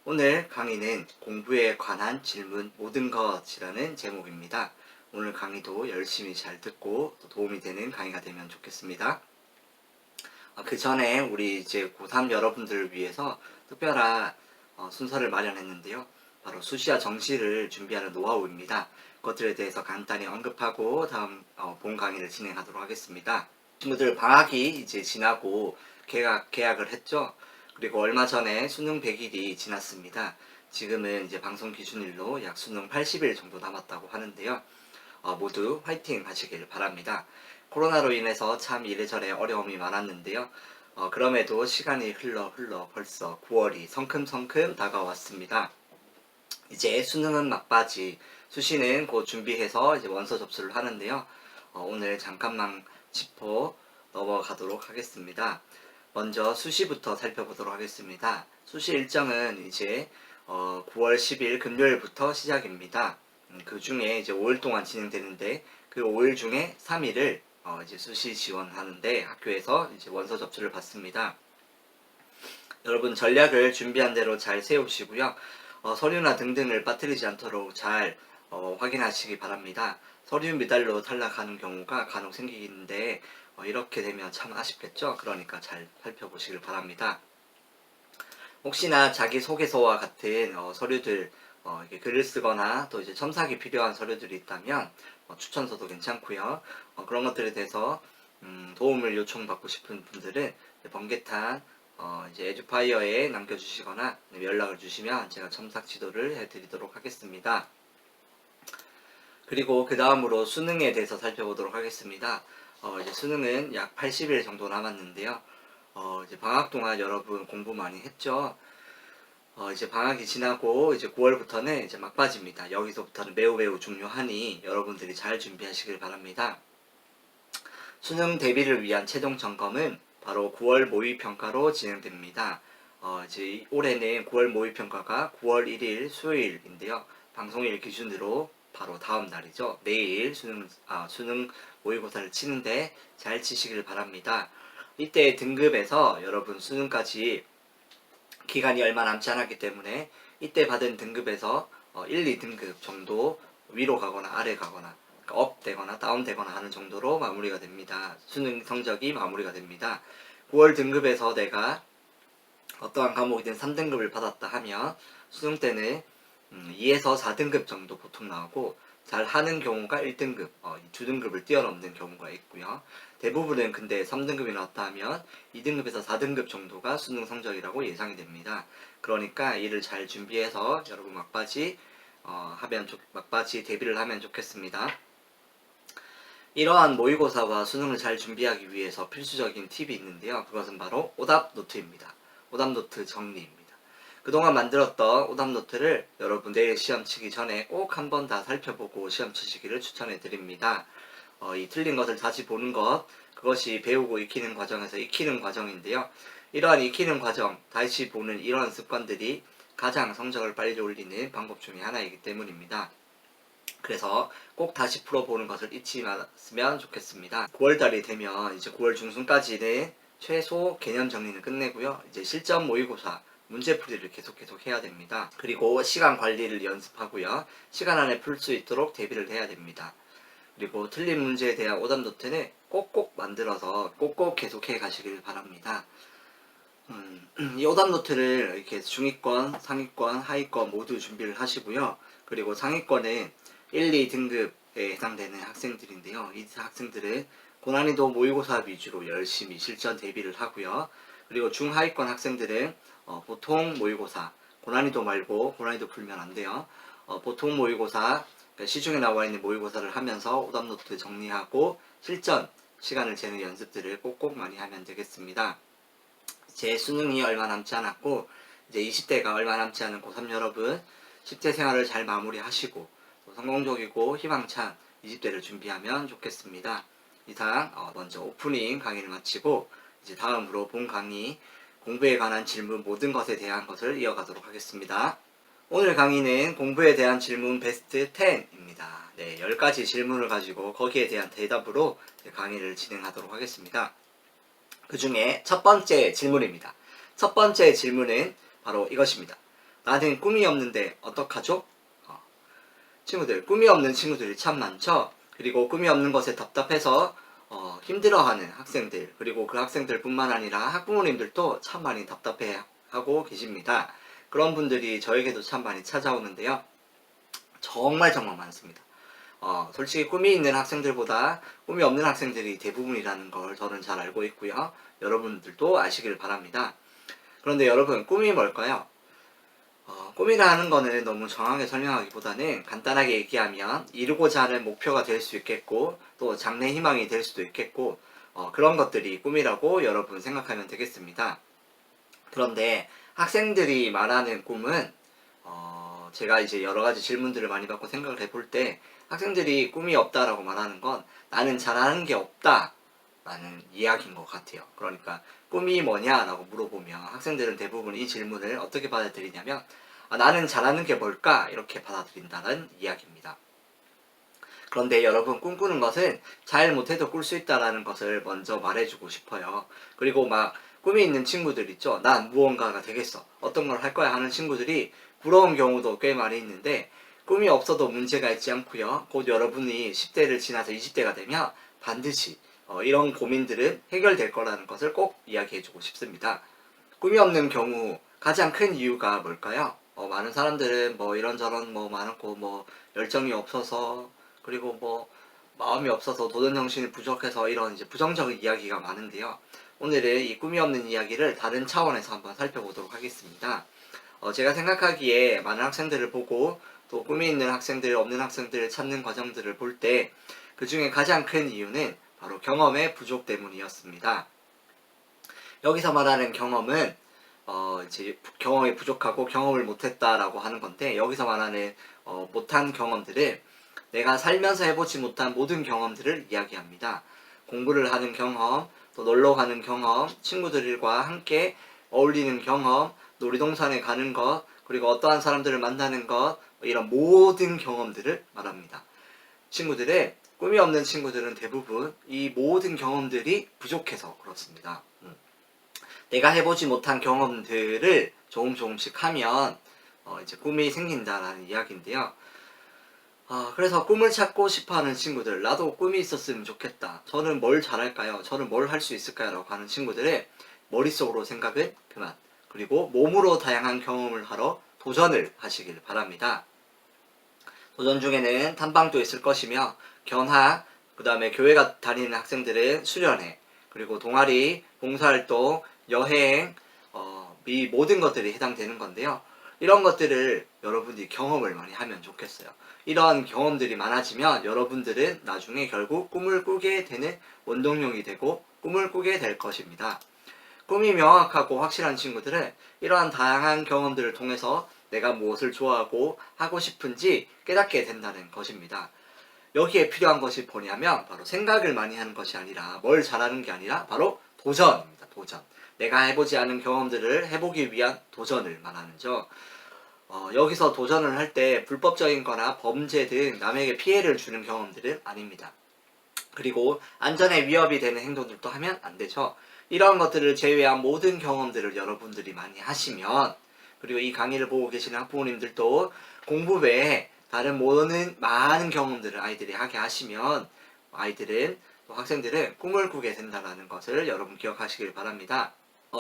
오늘 강의는 공부에 관한 질문 모든 것이라는 제목입니다. 오늘 강의도 열심히 잘 듣고 도움이 되는 강의가 되면 좋겠습니다. 그 전에 우리 이제 고3 여러분들을 위해서 특별한 순서를 마련했는데요. 바로 수시와 정시를 준비하는 노하우입니다. 그것들에 대해서 간단히 언급하고 다음 본 강의를 진행하도록 하겠습니다. 친구들 방학이 이제 지나고 개학을 했죠. 그리고 얼마 전에 수능 100일이 지났습니다. 지금은 이제 방송 기준일로 약 수능 80일 정도 남았다고 하는데요. 모두 화이팅 하시길 바랍니다. 코로나로 인해서 참 이래저래 어려움이 많았는데요. 그럼에도 시간이 흘러 벌써 9월이 성큼성큼 다가왔습니다. 이제 수능은 막바지, 수시는 곧 준비해서 이제 원서 접수를 하는데요. 오늘 잠깐만 짚어 넘어가도록 하겠습니다. 먼저 수시부터 살펴보도록 하겠습니다. 수시 일정은 이제 9월 10일 금요일부터 시작입니다. 그 중에 이제 5일 동안 진행되는데 그 5일 중에 3일을 이제 수시 지원하는데 학교에서 이제 원서 접수를 받습니다. 여러분 전략을 준비한 대로 잘 세우시고요. 서류나 등등을 빠뜨리지 않도록 잘 확인하시기 바랍니다. 서류 미달로 탈락하는 경우가 간혹 생기는데 이렇게 되면 참 아쉽겠죠? 그러니까 잘 살펴보시길 바랍니다. 혹시나 자기소개서와 같은 서류들 이렇게 글을 쓰거나 또 이제 첨삭이 필요한 서류들이 있다면 추천서도 괜찮고요. 그런 것들에 대해서 도움을 요청받고 싶은 분들은 번개탄 이제 에듀파이어에 남겨주시거나 연락을 주시면 제가 첨삭 지도를 해드리도록 하겠습니다. 그리고 그 다음으로 수능에 대해서 살펴보도록 하겠습니다. 이제 수능은 약 80일 정도 남았는데요. 이제 방학 동안 여러분 공부 많이 했죠? 이제 방학이 지나고 이제 9월부터는 이제 막바지입니다. 여기서부터는 매우 중요하니 여러분들이 잘 준비하시길 바랍니다. 수능 대비를 위한 최종 점검은 바로 9월 모의평가로 진행됩니다. 이제 올해는 9월 모의평가가 9월 1일 수요일인데요. 방송일 기준으로 바로 다음 날이죠. 내일 수능 모의고사를 치는데 잘 치시길 바랍니다. 이때 등급에서 여러분 수능까지 기간이 얼마 남지 않았기 때문에 이때 받은 등급에서 1, 2등급 정도 위로 가거나 아래 가거나 업 되거나 다운 되거나 하는 정도로 마무리가 됩니다. 수능 성적이 마무리가 됩니다. 9월 등급에서 내가 어떠한 과목이든 3등급을 받았다 하면 수능 때는 2에서 4등급 정도 보통 나오고 잘 하는 경우가 1등급, 2등급을 뛰어넘는 경우가 있고요. 대부분은 근데 3등급이 나왔다 하면 2등급에서 4등급 정도가 수능 성적이라고 예상이 됩니다. 그러니까 이를 잘 준비해서 여러분 막바지 대비를 하면 좋겠습니다. 이러한 모의고사와 수능을 잘 준비하기 위해서 필수적인 팁이 있는데요. 그것은 바로 오답노트입니다. 오답노트 정리입니다. 그동안 만들었던 오답노트를 여러분 내일 시험 치기 전에 꼭 한 번 다 살펴보고 시험 치시기를 추천해 드립니다. 이 틀린 것을 다시 보는 것, 그것이 배우고 익히는 과정에서 익히는 과정인데요. 이러한 익히는 과정, 다시 보는 이러한 습관들이 가장 성적을 빨리 올리는 방법 중에 하나이기 때문입니다. 그래서 꼭 다시 풀어보는 것을 잊지 말았으면 좋겠습니다. 9월달이 되면 이제 9월 중순까지는 최소 개념 정리는 끝내고요. 이제 실전 모의고사 문제풀이를 계속 해야 됩니다. 그리고 시간 관리를 연습하고요. 시간 안에 풀 수 있도록 대비를 해야 됩니다. 그리고 틀린 문제에 대한 오답노트는 꼭꼭 만들어서 꼭꼭 계속해 가시길 바랍니다. 이 오답노트를 이렇게 중위권, 상위권, 하위권 모두 준비를 하시고요. 그리고 상위권은 1, 2등급에 해당되는 학생들인데요. 이 학생들은 고난이도 모의고사 위주로 열심히 실전 대비를 하고요. 그리고 중하위권 학생들은 보통 모의고사, 고난이도 말고 고난이도 풀면 안 돼요. 보통 모의고사, 그러니까 시중에 나와 있는 모의고사를 하면서 오답노트 정리하고 실전 시간을 재는 연습들을 꼭꼭 많이 하면 되겠습니다. 제 수능이 얼마 남지 않았고 이제 20대가 얼마 남지 않은 고3 여러분 10대 생활을 잘 마무리하시고 성공적이고 희망찬 20대를 준비하면 좋겠습니다. 이상 먼저 오프닝 강의를 마치고 이제 다음으로 본 강의 공부에 관한 질문 모든 것에 대한 것을 이어가도록 하겠습니다. 오늘 강의는 공부에 대한 질문 베스트 10입니다. 네, 10가지 질문을 가지고 거기에 대한 대답으로 강의를 진행하도록 하겠습니다. 그 중에 첫 번째 질문입니다. 첫 번째 질문은 바로 이것입니다. 나는 꿈이 없는데 어떡하죠? 친구들, 꿈이 없는 친구들이 참 많죠? 그리고 꿈이 없는 것에 답답해서 힘들어하는 학생들, 그리고 그 학생들 뿐만 아니라 학부모님들도 참 많이 답답해하고 계십니다. 그런 분들이 저에게도 참 많이 찾아오는데요. 정말 정말 많습니다. 솔직히 꿈이 있는 학생들보다 꿈이 없는 학생들이 대부분이라는 걸 저는 잘 알고 있고요. 여러분들도 아시길 바랍니다. 그런데 여러분, 꿈이 뭘까요? 꿈이라 하는 거는 너무 정확하게 설명하기보다는 간단하게 얘기하면 이루고자 하는 목표가 될 수 있겠고 또 장래 희망이 될 수도 있겠고 그런 것들이 꿈이라고 여러분 생각하면 되겠습니다. 그런데 학생들이 말하는 꿈은 제가 이제 여러 가지 질문들을 많이 받고 생각을 해볼 때 학생들이 꿈이 없다라고 말하는 건 나는 잘하는 게 없다 라는 이야기인 것 같아요. 그러니까 꿈이 뭐냐라고 물어보면 학생들은 대부분 이 질문을 어떻게 받아들이냐면 나는 잘하는 게 뭘까? 이렇게 받아들인다는 이야기입니다. 그런데 여러분, 꿈꾸는 것은 잘 못해도 꿀 수 있다라는 것을 먼저 말해주고 싶어요. 그리고 막 꿈이 있는 친구들 있죠. 난 무언가가 되겠어. 어떤 걸 할 거야 하는 친구들이 부러운 경우도 꽤 많이 있는데 꿈이 없어도 문제가 있지 않고요. 곧 여러분이 10대를 지나서 20대가 되면 반드시 이런 고민들은 해결될 거라는 것을 꼭 이야기해주고 싶습니다. 꿈이 없는 경우 가장 큰 이유가 뭘까요? 많은 사람들은 뭐 이런저런 뭐 많고 뭐 열정이 없어서 그리고 뭐 마음이 없어서 도전 정신이 부족해서 이런 이제 부정적인 이야기가 많은데요. 오늘은 이 꿈이 없는 이야기를 다른 차원에서 한번 살펴보도록 하겠습니다. 제가 생각하기에 많은 학생들을 보고 또 꿈이 있는 학생들, 없는 학생들을 찾는 과정들을 볼 때 그 중에 가장 큰 이유는 바로 경험의 부족 때문이었습니다. 여기서 말하는 경험은 이제 경험이 부족하고 경험을 못했다라고 하는 건데 여기서 말하는 못한 경험들은 내가 살면서 해보지 못한 모든 경험들을 이야기합니다. 공부를 하는 경험, 또 놀러 가는 경험, 친구들과 함께 어울리는 경험, 놀이동산에 가는 것, 그리고 어떠한 사람들을 만나는 것, 이런 모든 경험들을 말합니다. 친구들의 꿈이 없는 친구들은 대부분 이 모든 경험들이 부족해서 그렇습니다. 내가 해보지 못한 경험들을 조금씩 하면 이제 꿈이 생긴다라는 이야기인데요. 그래서 꿈을 찾고 싶어하는 친구들, 나도 꿈이 있었으면 좋겠다. 저는 뭘 잘할까요? 저는 뭘 할 수 있을까요? 라고 하는 친구들의 머릿속으로 생각은 그만. 그리고 몸으로 다양한 경험을 하러 도전을 하시길 바랍니다. 도전 중에는 탐방도 있을 것이며 견학, 그 다음에 교회가 다니는 학생들은 수련회, 그리고 동아리, 봉사활동, 여행, 이 모든 것들이 해당되는 건데요. 이런 것들을 여러분들이 경험을 많이 하면 좋겠어요. 이런 경험들이 많아지면 여러분들은 나중에 결국 꿈을 꾸게 되는 원동력이 되고 꿈을 꾸게 될 것입니다. 꿈이 명확하고 확실한 친구들은 이러한 다양한 경험들을 통해서 내가 무엇을 좋아하고 하고 싶은지 깨닫게 된다는 것입니다. 여기에 필요한 것이 뭐냐면 바로 생각을 많이 하는 것이 아니라 뭘 잘하는 게 아니라 바로 도전입니다. 도전. 내가 해보지 않은 경험들을 해보기 위한 도전을 말하는죠. 여기서 도전을 할 때 불법적인 거나 범죄 등 남에게 피해를 주는 경험들은 아닙니다. 그리고 안전에 위협이 되는 행동들도 하면 안 되죠. 이런 것들을 제외한 모든 경험들을 여러분들이 많이 하시면 그리고 이 강의를 보고 계시는 학부모님들도 공부 외에 다른 모든 많은 경험들을 아이들이 하게 하시면 아이들은 또 학생들은 꿈을 꾸게 된다는 것을 여러분 기억하시길 바랍니다.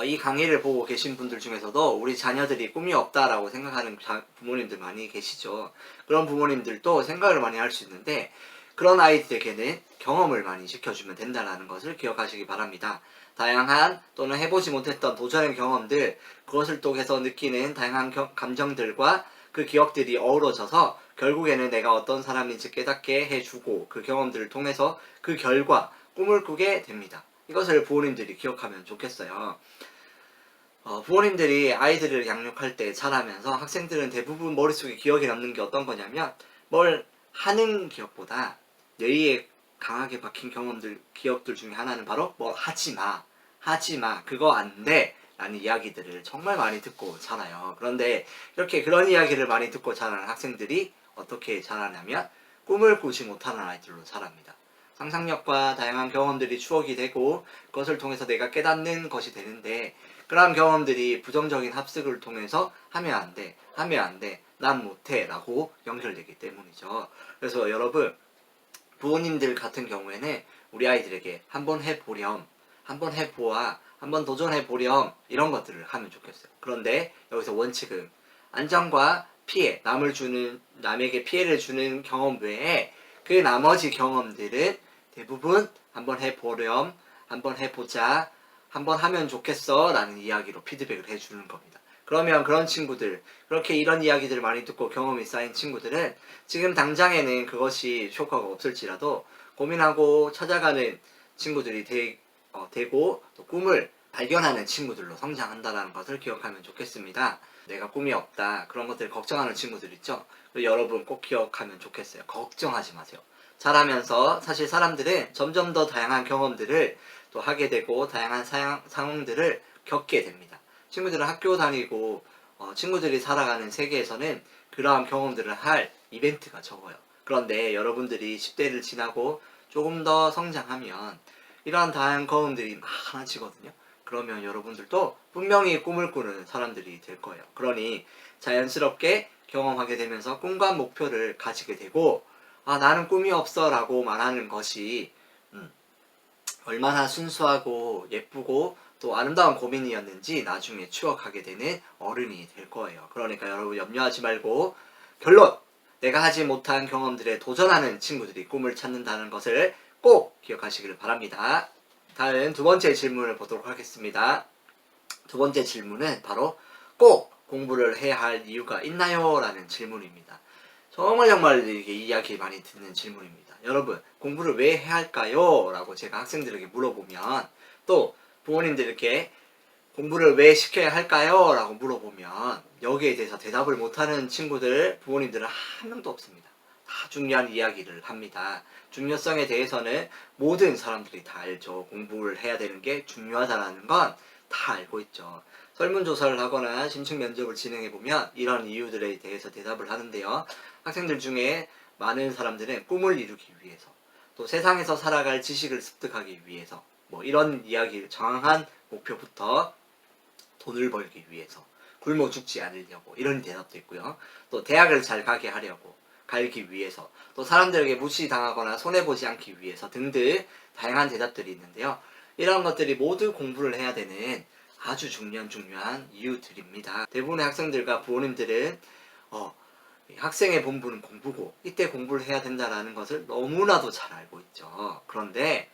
이 강의를 보고 계신 분들 중에서도 우리 자녀들이 꿈이 없다라고 생각하는 부모님들 많이 계시죠. 그런 부모님들도 생각을 많이 할 수 있는데 그런 아이들에게는 경험을 많이 시켜주면 된다는 것을 기억하시기 바랍니다. 다양한 또는 해보지 못했던 도전의 경험들, 그것을 통해서 느끼는 다양한 감정들과 그 기억들이 어우러져서 결국에는 내가 어떤 사람인지 깨닫게 해주고 그 경험들을 통해서 그 결과 꿈을 꾸게 됩니다. 이것을 부모님들이 기억하면 좋겠어요. 부모님들이 아이들을 양육할 때 잘하면서 학생들은 대부분 머릿속에 기억에 남는 게 어떤 거냐면 뭘 하는 기억보다 뇌리에 강하게 박힌 기억들 중에 하나는 바로 뭐 하지마, 그거 안 돼 라는 이야기들을 정말 많이 듣고 자라요. 그런데 이렇게 그런 이야기를 많이 듣고 자라는 학생들이 어떻게 자라냐면 꿈을 꾸지 못하는 아이들로 자랍니다. 상상력과 다양한 경험들이 추억이 되고 그것을 통해서 내가 깨닫는 것이 되는데 그런 경험들이 부정적인 합숙을 통해서 하면 안 돼, 하면 안 돼, 난 못해 라고 연결되기 때문이죠. 그래서 여러분, 부모님들 같은 경우에는 우리 아이들에게 한번 해보렴, 한번 해보아, 한번 도전해보렴 이런 것들을 하면 좋겠어요. 그런데 여기서 원칙은 안정과 피해, 남에게 피해를 주는 경험 외에 그 나머지 경험들은 대부분 한번 해보렴, 한번 해보자, 한번 하면 좋겠어 라는 이야기로 피드백을 해주는 겁니다. 그러면 그런 친구들, 그렇게 이런 이야기들을 많이 듣고 경험이 쌓인 친구들은 지금 당장에는 그것이 효과가 없을지라도 고민하고 찾아가는 친구들이 되고 또 꿈을 발견하는 친구들로 성장한다는 것을 기억하면 좋겠습니다. 내가 꿈이 없다, 그런 것들 걱정하는 친구들 있죠? 여러분 꼭 기억하면 좋겠어요. 걱정하지 마세요. 자라면서 사실 사람들은 점점 더 다양한 경험들을 또 하게 되고 다양한 상황들을 겪게 됩니다. 친구들은 학교 다니고 친구들이 살아가는 세계에서는 그러한 경험들을 할 이벤트가 적어요. 그런데 여러분들이 10대를 지나고 조금 더 성장하면 이러한 다양한 경험들이 많아지거든요. 그러면 여러분들도 분명히 꿈을 꾸는 사람들이 될 거예요. 그러니 자연스럽게 경험하게 되면서 꿈과 목표를 가지게 되고 나는 꿈이 없어 라고 말하는 것이 얼마나 순수하고 예쁘고 또 아름다운 고민이었는지 나중에 추억하게 되는 어른이 될 거예요. 그러니까 여러분 염려하지 말고 결론! 내가 하지 못한 경험들에 도전하는 친구들이 꿈을 찾는다는 것을 꼭 기억하시기를 바랍니다. 다음 두 번째 질문을 보도록 하겠습니다. 두 번째 질문은 바로 꼭 공부를 해야 할 이유가 있나요? 라는 질문입니다. 정말 이렇게 이야기 많이 듣는 질문입니다. 여러분, 공부를 왜 해야 할까요? 라고 제가 학생들에게 물어보면 또 부모님들께 공부를 왜 시켜야 할까요? 라고 물어보면 여기에 대해서 대답을 못하는 친구들, 부모님들은 한 명도 없습니다. 다 중요한 이야기를 합니다. 중요성에 대해서는 모든 사람들이 다 알죠. 공부를 해야 되는 게 중요하다는 건 다 알고 있죠. 설문조사를 하거나 심층 면접을 진행해보면 이런 이유들에 대해서 대답을 하는데요. 학생들 중에 많은 사람들은 꿈을 이루기 위해서 또 세상에서 살아갈 지식을 습득하기 위해서 이런 이야기를 정한 목표부터 돈을 벌기 위해서 굶어 죽지 않으려고 이런 대답도 있고요. 또 대학을 잘 가게 하려고 가기 위해서 또 사람들에게 무시당하거나 손해보지 않기 위해서 등등 다양한 대답들이 있는데요. 이런 것들이 모두 공부를 해야 되는 아주 중요한 이유들입니다. 대부분의 학생들과 부모님들은 학생의 본분은 공부고 이때 공부를 해야 된다는 것을 너무나도 잘 알고 있죠. 그런데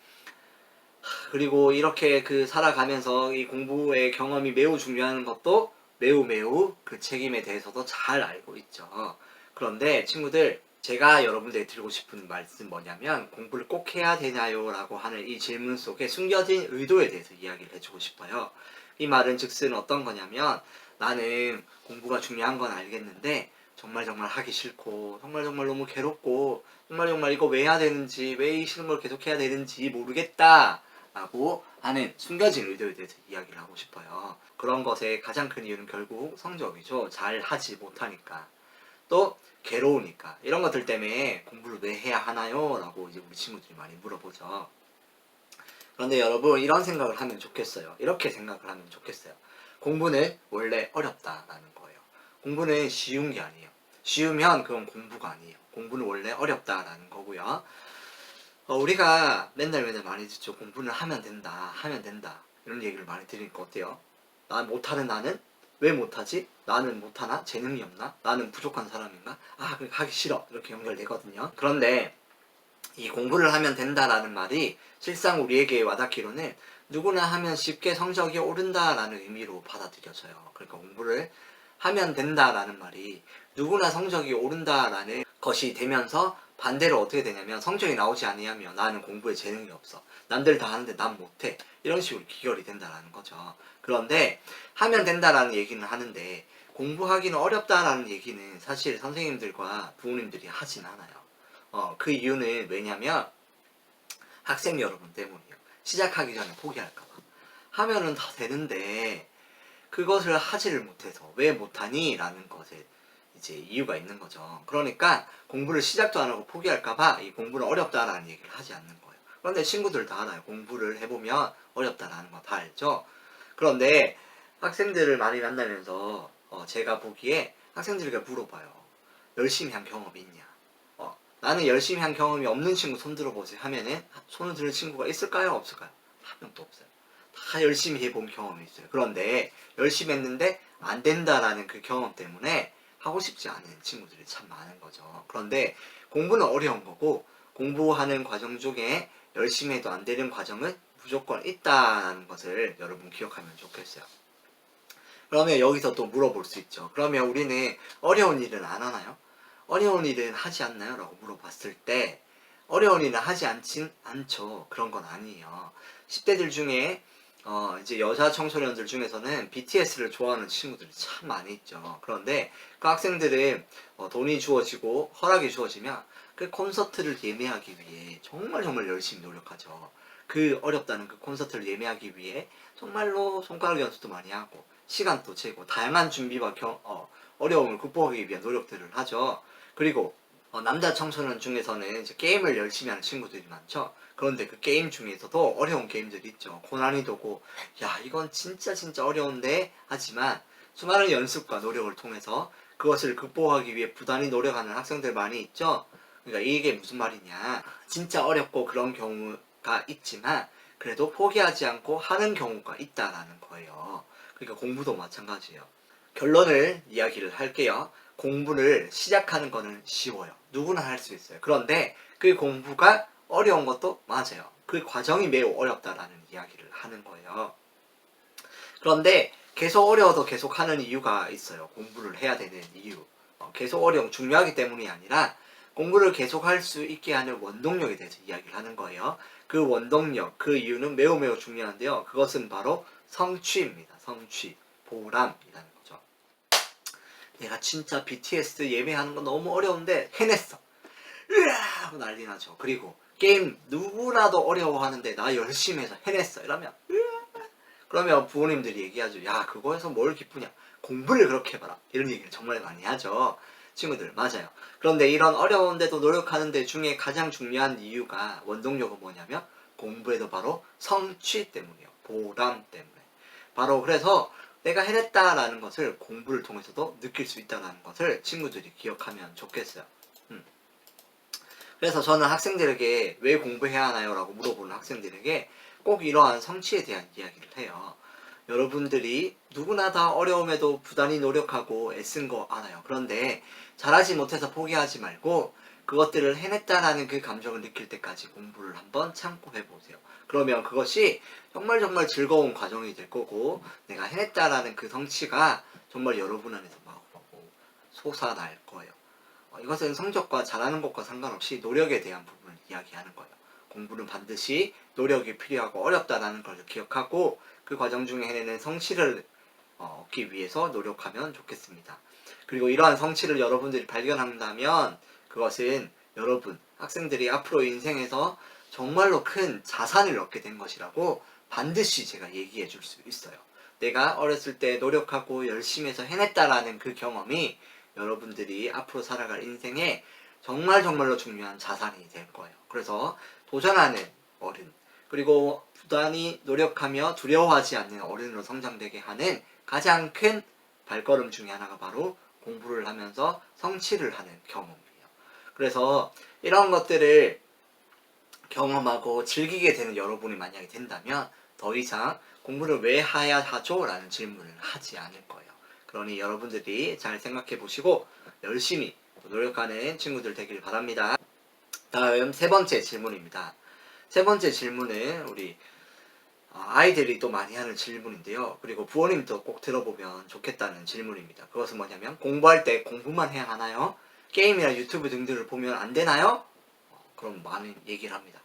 그리고 이렇게 살아가면서 이 공부의 경험이 매우 중요한 것도 매우 그 책임에 대해서도 잘 알고 있죠. 그런데 친구들, 제가 여러분들에게 드리고 싶은 말씀 뭐냐면 공부를 꼭 해야 되나요? 라고 하는 이 질문 속에 숨겨진 의도에 대해서 이야기를 해주고 싶어요. 이 말은 즉슨 어떤 거냐면 나는 공부가 중요한 건 알겠는데 정말 하기 싫고 정말 너무 괴롭고 정말 이거 왜 해야 되는지 왜 이 싫은 걸 계속 해야 되는지 모르겠다 라고 하는 숨겨진 의도에 대해서 이야기를 하고 싶어요. 그런 것의 가장 큰 이유는 결국 성적이죠. 잘 하지 못하니까 또 괴로우니까 이런 것들 때문에 공부를 왜 해야 하나요? 라고 이제 우리 친구들이 많이 물어보죠. 그런데 여러분 이런 생각을 하면 좋겠어요. 이렇게 생각을 하면 좋겠어요. 공부는 원래 어렵다라는 거예요. 공부는 쉬운 게 아니에요. 쉬우면 그건 공부가 아니에요. 공부는 원래 어렵다라는 거고요. 우리가 맨날 많이 듣죠. 공부는 하면 된다 이런 얘기를 많이 들으니까 어때요? 못하는 나는? 왜 못하지? 나는 못하나? 재능이 없나? 나는 부족한 사람인가? 그러니까 하기 싫어 이렇게 연결되거든요. 그런데 이 공부를 하면 된다라는 말이 실상 우리에게 와닿기로는 누구나 하면 쉽게 성적이 오른다라는 의미로 받아들여져요. 그러니까 공부를 하면 된다라는 말이 누구나 성적이 오른다라는 것이 되면서 반대로 어떻게 되냐면 성적이 나오지 아니하면 나는 공부에 재능이 없어. 남들 다 하는데 난 못해. 이런 식으로 기결이 된다라는 거죠. 그런데 하면 된다라는 얘기는 하는데 공부하기는 어렵다라는 얘기는 사실 선생님들과 부모님들이 하진 않아요. 그 이유는 왜냐면 학생 여러분 때문이에요. 시작하기 전에 포기할까봐. 하면은 다 되는데 그것을 하지를 못해서 왜 못하니? 라는 것에 이제 이유가 있는 거죠. 그러니까 공부를 시작도 안 하고 포기할까봐 이 공부는 어렵다라는 얘기를 하지 않는 거예요. 그런데 친구들 다 알아요. 공부를 해보면 어렵다라는 거 다 알죠. 그런데 학생들을 많이 만나면서 제가 보기에 학생들에게 물어봐요. 열심히 한 경험이 있냐? 나는 열심히 한 경험이 없는 친구 손 들어보세요 하면은 손을 드는 친구가 있을까요? 없을까요? 한 명도 없어요. 다 열심히 해본 경험이 있어요. 그런데 열심히 했는데 안 된다라는 그 경험 때문에 하고 싶지 않은 친구들이 참 많은 거죠. 그런데 공부는 어려운 거고 공부하는 과정 중에 열심히 해도 안 되는 과정은 무조건 있다는 것을 여러분 기억하면 좋겠어요. 그러면 여기서 또 물어볼 수 있죠. 그러면 우리는 어려운 일은 안 하나요? 어려운 일은 하지 않나요? 라고 물어봤을 때 어려운 일은 하지 않진 않죠. 그런 건 아니에요. 10대들 중에 이제 여자 청소년들 중에서는 BTS를 좋아하는 친구들이 참 많이 있죠. 그런데 그 학생들은 돈이 주어지고 허락이 주어지면 그 콘서트를 예매하기 위해 정말 정말 열심히 노력하죠. 그 어렵다는 그 콘서트를 예매하기 위해 정말로 손가락 연습도 많이 하고 시간도 재고 다양한 준비와 어려움을 극복하기 위한 노력들을 하죠. 그리고 남자 청소년 중에서는 이제 게임을 열심히 하는 친구들이 많죠. 그런데 그 게임 중에서도 어려운 게임들이 있죠. 고난이도고 야 이건 진짜 진짜 어려운데 하지만 수많은 연습과 노력을 통해서 그것을 극복하기 위해 부단히 노력하는 학생들 많이 있죠. 그러니까 이게 무슨 말이냐. 진짜 어렵고 그런 경우가 있지만 그래도 포기하지 않고 하는 경우가 있다라는 거예요. 그러니까 공부도 마찬가지예요. 결론을 이야기를 할게요. 공부를 시작하는 거는 쉬워요. 누구나 할 수 있어요. 그런데 그 공부가 어려운 것도 맞아요. 그 과정이 매우 어렵다라는 이야기를 하는 거예요. 그런데 계속 어려워도 계속 하는 이유가 있어요. 공부를 해야 되는 이유. 계속 어려움 중요하기 때문이 아니라 공부를 계속 할 수 있게 하는 원동력에 대해서 이야기를 하는 거예요. 그 원동력, 그 이유는 매우 매우 중요한데요. 그것은 바로 성취입니다. 성취, 보람이라는 거죠. 내가 진짜 BTS 예매하는 거 너무 어려운데 해냈어. 으아! 하고 난리 나죠. 그리고 게임 누구라도 어려워하는데 나 열심히 해서 해냈어. 이러면 그러면 부모님들이 얘기하죠. 야 그거에서 뭘 기쁘냐. 공부를 그렇게 해봐라. 이런 얘기를 정말 많이 하죠. 친구들 맞아요. 그런데 이런 어려운데도 노력하는 데 중에 가장 중요한 이유가 원동력은 뭐냐면 공부에도 바로 성취 때문이에요. 보람 때문에. 바로 그래서 내가 해냈다라는 것을 공부를 통해서도 느낄 수 있다는 것을 친구들이 기억하면 좋겠어요. 그래서 저는 학생들에게 왜 공부해야 하나요? 라고 물어보는 학생들에게 꼭 이러한 성취에 대한 이야기를 해요. 여러분들이 누구나 다 어려움에도 부단히 노력하고 애쓴 거 알아요. 그런데 잘하지 못해서 포기하지 말고 그것들을 해냈다라는 그 감정을 느낄 때까지 공부를 한번 참고 해보세요. 그러면 그것이 정말 정말 즐거운 과정이 될 거고 내가 해냈다라는 그 성취가 정말 여러분 안에서 막 솟아날 거예요. 이것은 성적과 잘하는 것과 상관없이 노력에 대한 부분을 이야기하는 거예요. 공부는 반드시 노력이 필요하고 어렵다는 걸 기억하고 그 과정 중에 해내는 성취를 얻기 위해서 노력하면 좋겠습니다. 그리고 이러한 성취를 여러분들이 발견한다면 그것은 여러분 학생들이 앞으로 인생에서 정말로 큰 자산을 얻게 된 것이라고 반드시 제가 얘기해 줄 수 있어요. 내가 어렸을 때 노력하고 열심히 해서 해냈다라는 그 경험이 여러분들이 앞으로 살아갈 인생에 정말 정말로 중요한 자산이 될 거예요. 그래서 도전하는 어른 그리고 부단히 노력하며 두려워하지 않는 어른으로 성장되게 하는 가장 큰 발걸음 중에 하나가 바로 공부를 하면서 성취를 하는 경험이에요. 그래서 이런 것들을 경험하고 즐기게 되는 여러분이 만약에 된다면 더 이상 공부를 왜 해야 하죠? 라는 질문을 하지 않을 거예요. 그러니 여러분들이 잘 생각해 보시고 열심히 노력하는 친구들 되길 바랍니다. 다음 세 번째 질문입니다. 세 번째 질문은 우리 아이들이 또 많이 하는 질문인데요. 그리고 부모님도 꼭 들어보면 좋겠다는 질문입니다. 그것은 뭐냐면 공부할 때 공부만 해야 하나요? 게임이나 유튜브 등등을 보면 안 되나요? 그럼 많은 얘기를 합니다.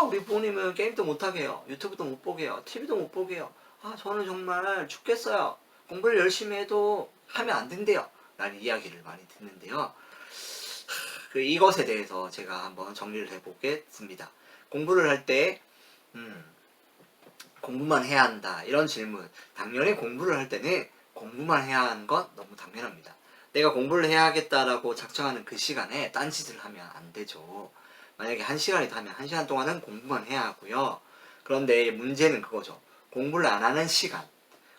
우리 부모님은 게임도 못하게 해요. 유튜브도 못 보게 해요. TV도 못 보게 해요. 저는 정말 죽겠어요. 공부를 열심히 해도 하면 안 된대요. 라는 이야기를 많이 듣는데요. 이것에 대해서 제가 한번 정리를 해보겠습니다. 공부를 할 때, 공부만 해야 한다. 이런 질문. 당연히 공부를 할 때는 공부만 해야 하는 건 너무 당연합니다. 내가 공부를 해야겠다라고 작정하는 그 시간에 딴짓을 하면 안 되죠. 만약에 1시간이다 하면 1시간 동안은 공부만 해야 하고요. 그런데 문제는 그거죠. 공부를 안 하는 시간.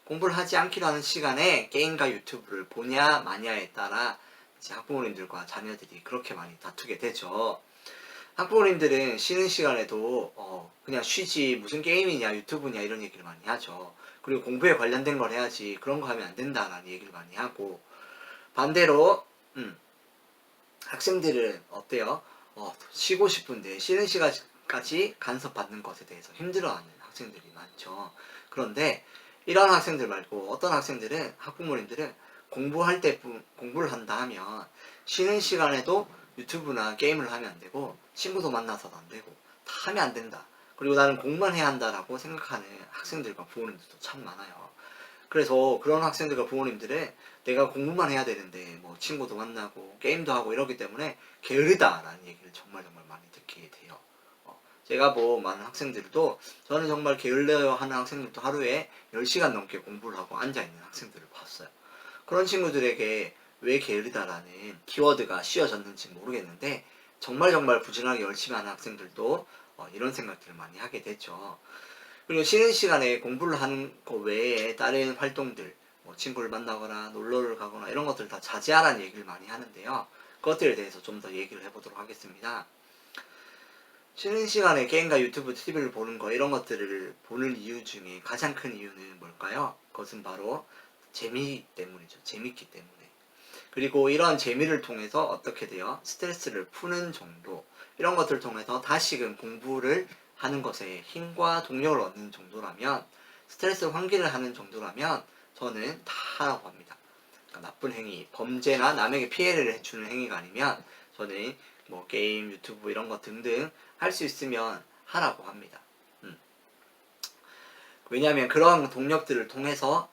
공부를 하지 않기로 하는 시간에 게임과 유튜브를 보냐 마냐에 따라 이제 학부모님들과 자녀들이 그렇게 많이 다투게 되죠. 학부모님들은 쉬는 시간에도 그냥 쉬지 무슨 게임이냐 유튜브냐 이런 얘기를 많이 하죠. 그리고 공부에 관련된 걸 해야지 그런 거 하면 안 된다라는 얘기를 많이 하고, 반대로 학생들은 어때요? 쉬고 싶은데 쉬는 시간까지 간섭받는 것에 대해서 힘들어하는 학생들이 많죠. 그런데 이런 학생들 말고 어떤 학생들은, 학부모님들은 공부할 때 공부를 한다 하면 쉬는 시간에도 유튜브나 게임을 하면 안 되고 친구도 만나서도 안 되고 다 하면 안 된다. 그리고 나는 공부만 해야 한다라고 생각하는 학생들과 부모님들도 참 많아요. 그래서 그런 학생들과 부모님들은 내가 공부만 해야 되는데 뭐 친구도 만나고 게임도 하고 이러기 때문에 게으르다라는 얘기를 정말 많이 듣게 돼요. 제가 뭐 많은 학생들도, 저는 정말 게을러야 하는 학생들도 하루에 10시간 넘게 공부를 하고 앉아있는 학생들을 봤어요. 그런 친구들에게 왜 게으르다라는 키워드가 씌워졌는지 모르겠는데, 정말 부지런하게 열심히 하는 학생들도 이런 생각들을 많이 하게 됐죠. 그리고 쉬는 시간에 공부를 하는 거 외에 다른 활동들, 뭐 친구를 만나거나 놀러를 가거나 이런 것들 다 자제하라는 얘기를 많이 하는데요. 그것들에 대해서 좀 더 얘기를 해보도록 하겠습니다. 쉬는 시간에 게임과 유튜브, TV를 보는 거, 이런 것들을 보는 이유 중에 가장 큰 이유는 뭘까요? 그것은 바로 재미 때문이죠. 재밌기 때문에. 그리고 이런 재미를 통해서 어떻게 돼요? 스트레스를 푸는 정도, 이런 것들을 통해서 다시금 공부를 하는 것에 힘과 동력을 얻는 정도라면, 스트레스 환기를 하는 정도라면 저는 다 하라고 합니다. 그러니까 나쁜 행위, 범죄나 남에게 피해를 주는 행위가 아니면 저는 뭐 게임, 유튜브 이런 것 등등 할 수 있으면 하라고 합니다. 왜냐하면 그런 동력들을 통해서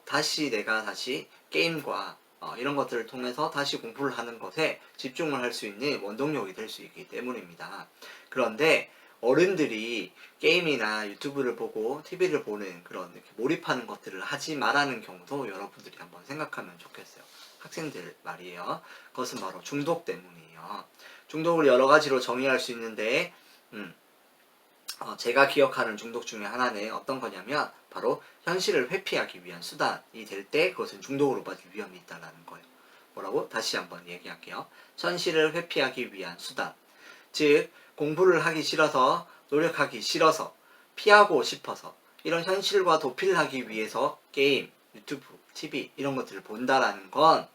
내가 다시 게임과 이런 것들을 통해서 다시 공부를 하는 것에 집중을 할 수 있는 원동력이 될 수 있기 때문입니다. 그런데 어른들이 게임이나 유튜브를 보고 TV를 보는 그런 이렇게 몰입하는 것들을 하지 말라는 경우도 여러분들이 한번 생각하면 좋겠어요. 학생들 말이에요. 그것은 바로 중독 때문이에요. 중독을 여러 가지로 정의할 수 있는데 제가 기억하는 중독 중에 하나는 어떤 거냐면 바로 현실을 회피하기 위한 수단이 될 때 그것은 중독으로 빠질 위험이 있다는 거예요. 뭐라고? 다시 한번 얘기할게요. 현실을 회피하기 위한 수단. 즉 공부를 하기 싫어서, 노력하기 싫어서, 피하고 싶어서 이런 현실과 도피를 하기 위해서 게임, 유튜브, TV 이런 것들을 본다라는 건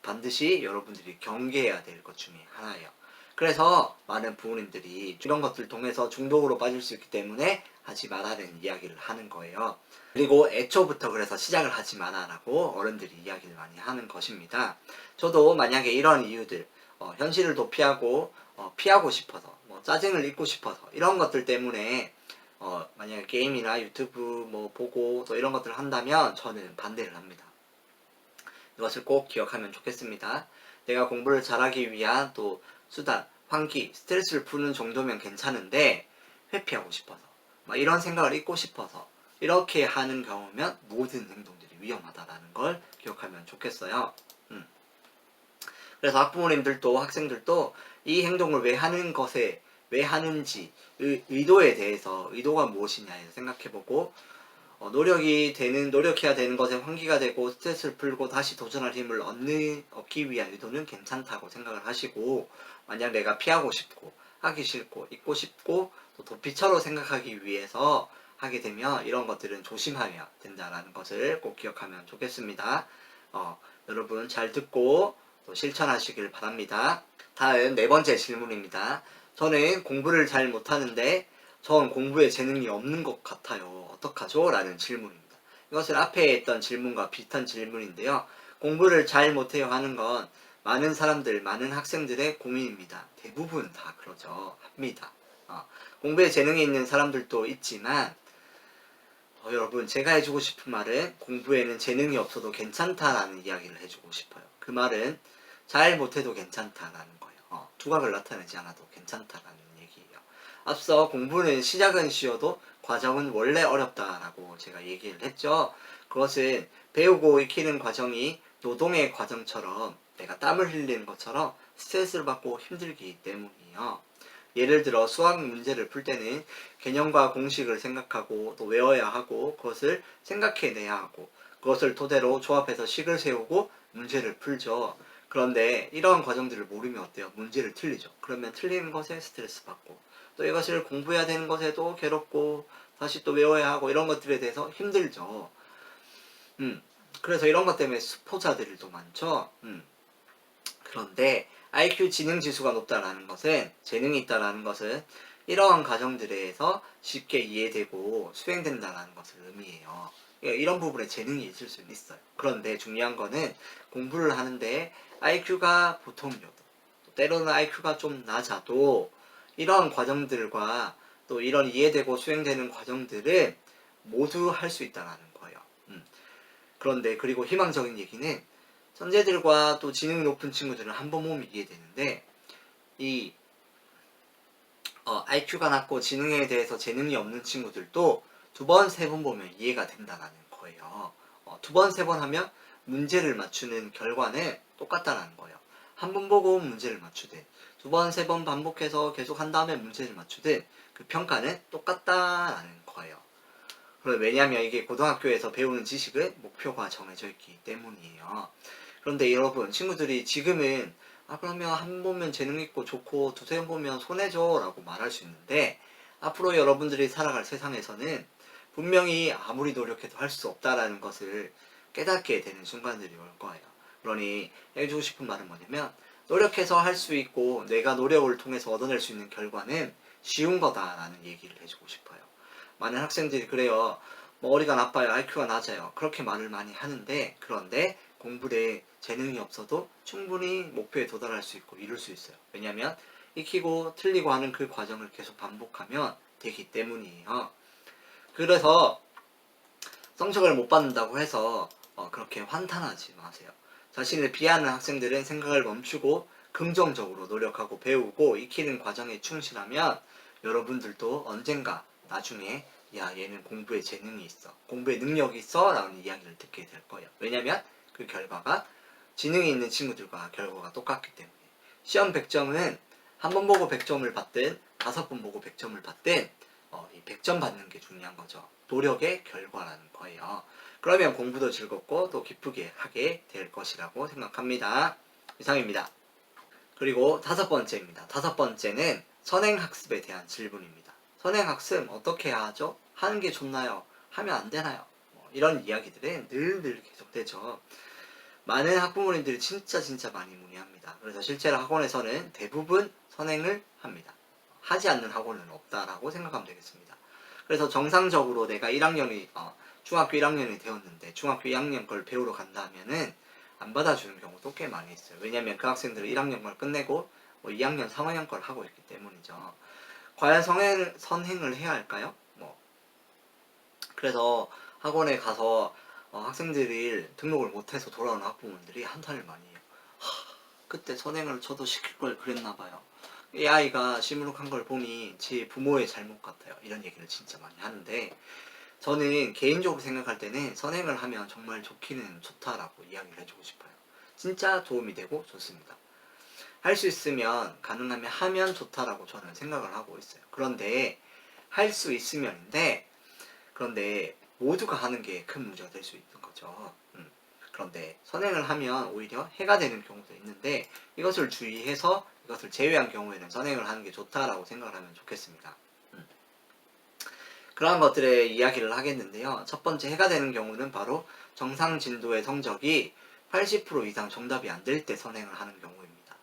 반드시 여러분들이 경계해야 될 것 중에 하나예요. 그래서 많은 부모님들이 이런 것들을 통해서 중독으로 빠질 수 있기 때문에 하지 말라는 이야기를 하는 거예요. 그리고 애초부터 그래서 시작을 하지 마라라고 어른들이 이야기를 많이 하는 것입니다. 저도 만약에 이런 이유들, 현실을 도피하고 피하고 싶어서, 뭐 짜증을 잊고 싶어서 이런 것들 때문에 만약에 게임이나 유튜브 뭐 보고 또 이런 것들을 한다면 저는 반대를 합니다. 이것을 꼭 기억하면 좋겠습니다. 내가 공부를 잘하기 위한 또 수단, 환기, 스트레스를 푸는 정도면 괜찮은데 회피하고 싶어서, 막 이런 생각을 잊고 싶어서 이렇게 하는 경우면 모든 행동들이 위험하다라는 걸 기억하면 좋겠어요. 그래서 학부모님들도 학생들도 이 행동을 왜 하는지 의도에 대해서, 의도가 무엇이냐에 생각해보고 노력해야 되는 것에 환기가 되고 스트레스를 풀고 다시 도전할 힘을 얻기 위한 의도는 괜찮다고 생각을 하시고, 만약 내가 피하고 싶고 하기 싫고 잊고 싶고 또 도피처로 생각하기 위해서 하게 되면 이런 것들은 조심해야 된다는 것을 꼭 기억하면 좋겠습니다. 여러분 잘 듣고 또 실천하시길 바랍니다. 다음 4번째 질문입니다. 저는 공부를 잘 못하는데 전 공부에 재능이 없는 것 같아요. 어떡하죠? 라는 질문입니다. 이것은 앞에 했던 질문과 비슷한 질문인데요. 공부를 잘 못해요 하는 건 많은 사람들, 많은 학생들의 고민입니다. 대부분 다 그러죠. 합니다. 공부에 재능이 있는 사람들도 있지만 여러분, 제가 해주고 싶은 말은 공부에는 재능이 없어도 괜찮다라는 이야기를 해주고 싶어요. 그 말은 잘 못해도 괜찮다라는 거예요. 두각을 나타내지 않아도 괜찮다라는 얘기예요. 앞서 공부는 시작은 쉬워도 과정은 원래 어렵다라고 제가 얘기를 했죠. 그것은 배우고 익히는 과정이 노동의 과정처럼, 내가 땀을 흘리는 것처럼 스트레스를 받고 힘들기 때문이에요. 예를 들어 수학 문제를 풀 때는 개념과 공식을 생각하고 또 외워야 하고 그것을 생각해내야 하고 그것을 토대로 조합해서 식을 세우고 문제를 풀죠. 그런데 이러한 과정들을 모르면 어때요? 문제를 틀리죠. 그러면 틀리는 것에 스트레스 받고 또 이것을 공부해야 되는 것에도 괴롭고 다시 또 외워야 하고 이런 것들에 대해서 힘들죠. 그래서 이런 것 때문에 수포자들이 또 많죠. 그런데 IQ 지능 지수가 높다라는 것은 재능이 있다라는 것은 이러한 과정들에서 쉽게 이해되고 수행된다라는 것을 의미해요. 이런 부분에 재능이 있을 수는 있어요. 그런데 중요한 거는 공부를 하는데 IQ가 보통이어도 때로는 IQ가 좀 낮아도 이러한 과정들과 또 이런 이해되고 수행되는 과정들은 모두 할 수 있다는 거예요. 그런데 그리고 희망적인 얘기는 천재들과 또 지능이 높은 친구들은 한 번 보면 이해되는데 이 IQ가 낮고 지능에 대해서 재능이 없는 친구들도 두 번, 세 번 보면 이해가 된다는 거예요. 두 번, 세 번 하면 문제를 맞추는 결과는 똑같다는 거예요. 한 번 보고 문제를 맞추든 두 번, 세 번 반복해서 계속 한 다음에 문제를 맞추든 그 평가는 똑같다는 거예요. 왜냐하면 이게 고등학교에서 배우는 지식은 목표가 정해져 있기 때문이에요. 그런데 여러분 친구들이 지금은 그러면 한 번 보면 재능 있고 좋고 두세 번 보면 손해죠 라고 말할 수 있는데 앞으로 여러분들이 살아갈 세상에서는 분명히 아무리 노력해도 할 수 없다라는 것을 깨닫게 되는 순간들이 올 거예요. 그러니 해주고 싶은 말은 뭐냐면 노력해서 할 수 있고 내가 노력을 통해서 얻어낼 수 있는 결과는 쉬운 거다라는 얘기를 해주고 싶어요. 많은 학생들이 그래요. 머리가 나빠요. IQ가 낮아요. 그렇게 말을 많이 하는데 그런데 공부에 재능이 없어도 충분히 목표에 도달할 수 있고 이룰 수 있어요. 왜냐하면 익히고 틀리고 하는 그 과정을 계속 반복하면 되기 때문이에요. 그래서 성적을 못 받는다고 해서 그렇게 환탄하지 마세요. 자신을 비하하는 학생들은 생각을 멈추고 긍정적으로 노력하고 배우고 익히는 과정에 충실하면 여러분들도 언젠가 나중에 야 얘는 공부에 재능이 있어 공부에 능력이 있어 라는 이야기를 듣게 될 거예요. 왜냐면 그 결과가 지능이 있는 친구들과 결과가 똑같기 때문에 시험 100점은 한 번 보고 100점을 받든 5번 보고 100점을 받든 이 100점 받는 게 중요한 거죠. 노력의 결과라는 거예요. 그러면 공부도 즐겁고 또 기쁘게 하게 될 것이라고 생각합니다. 이상입니다. 그리고 5번째입니다. 5번째는 선행학습에 대한 질문입니다. 선행학습 어떻게 해야 하죠? 하는 게 좋나요? 하면 안 되나요? 이런 이야기들은 늘 계속되죠. 많은 학부모님들이 진짜 많이 문의합니다. 그래서 실제로 학원에서는 대부분 선행을 합니다. 하지 않는 학원은 없다라고 생각하면 되겠습니다. 그래서 정상적으로 내가 1학년이 중학교 1학년이 되었는데 중학교 2학년 걸 배우러 간다 하면은 안 받아주는 경우도 꽤 많이 있어요. 왜냐하면 그 학생들은 1학년 걸 끝내고 2학년, 3학년 걸 하고 있기 때문이죠. 과연 선행을 해야 할까요? 그래서 학원에 가서 학생들이 등록을 못해서 돌아오는 학부모들이 한탄을 많이 해요. 그때 선행을 저도 시킬 걸 그랬나봐요. 이 아이가 시무룩한 걸 보니 제 부모의 잘못 같아요. 이런 얘기를 진짜 많이 하는데 저는 개인적으로 생각할 때는 선행을 하면 정말 좋기는 좋다라고 이야기를 해주고 싶어요. 진짜 도움이 되고 좋습니다. 할 수 있으면 가능하면 하면 좋다라고 저는 생각을 하고 있어요. 그런데 할 수 있으면인데 그런데 모두가 하는 게 큰 문제가 될 수 있는 거죠. 그런데 선행을 하면 오히려 해가 되는 경우도 있는데 이것을 주의해서 이것을 제외한 경우에는 선행을 하는 게 좋다라고 생각을 하면 좋겠습니다. 그러한 것들의 이야기를 하겠는데요. 첫 번째 해가 되는 경우는 바로 정상 진도의 성적이 80% 이상 정답이 안 될 때 선행을 하는 경우입니다.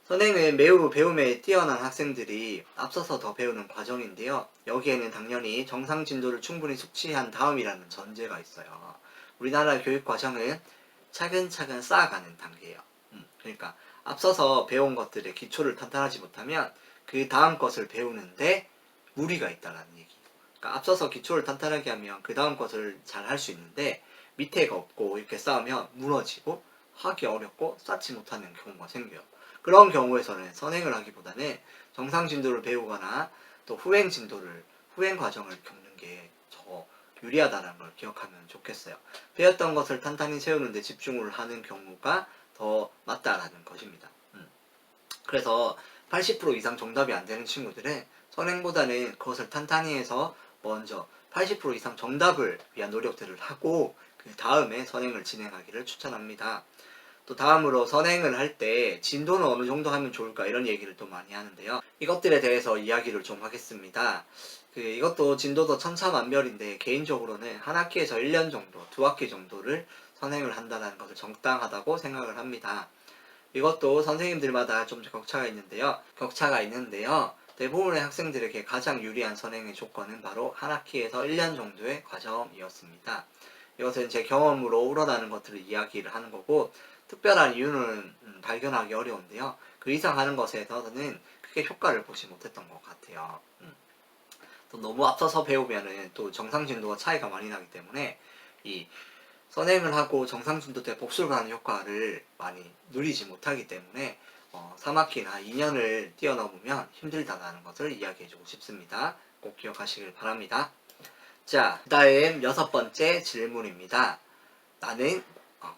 선행은 매우 배움에 뛰어난 학생들이 앞서서 더 배우는 과정인데요. 여기에는 당연히 정상 진도를 충분히 숙지한 다음이라는 전제가 있어요. 우리나라 교육 과정은 차근차근 쌓아가는 단계예요. 그러니까 앞서서 배운 것들의 기초를 탄탄하지 못하면 그 다음 것을 배우는데 무리가 있다는 얘기. 그러니까 앞서서 기초를 탄탄하게 하면 그 다음 것을 잘 할 수 있는데 밑에가 없고 이렇게 쌓으면 무너지고 하기 어렵고 쌓지 못하는 경우가 생겨요. 그런 경우에서는 선행을 하기보다는 정상 진도를 배우거나 또 후행 과정을 겪는 게 더 유리하다는 걸 기억하면 좋겠어요. 배웠던 것을 탄탄히 세우는데 집중을 하는 경우가 더 맞다라는 것입니다. 그래서 80% 이상 정답이 안 되는 친구들은 선행보다는 그것을 탄탄히 해서 먼저 80% 이상 정답을 위한 노력들을 하고 그 다음에 선행을 진행하기를 추천합니다. 또 다음으로 선행을 할 때 진도는 어느 정도 하면 좋을까 이런 얘기를 또 많이 하는데요. 이것들에 대해서 이야기를 좀 하겠습니다. 이것도 진도도 천차만별인데 개인적으로는 한 학기에서 1년 정도, 두 학기 정도를 선행을 한다는 것을 적당하다고 생각을 합니다. 이것도 선생님들마다 좀 격차가 있는데요. 대부분의 학생들에게 가장 유리한 선행의 조건은 바로 한 학기에서 1년 정도의 과정이었습니다. 이것은 제 경험으로 우러나는 것들을 이야기를 하는 거고 특별한 이유는 발견하기 어려운데요. 그 이상 하는 것에서는 크게 효과를 보지 못했던 것 같아요. 또 너무 앞서서 배우면은 또 정상 진도가 차이가 많이 나기 때문에 이 선행을 하고 정상 진도 때 복습을 하는 효과를 많이 누리지 못하기 때문에 3학기나 2년을 뛰어넘으면 힘들다는 것을 이야기해주고 싶습니다. 꼭 기억하시길 바랍니다. 자, 그다음 6번째 질문입니다. 나는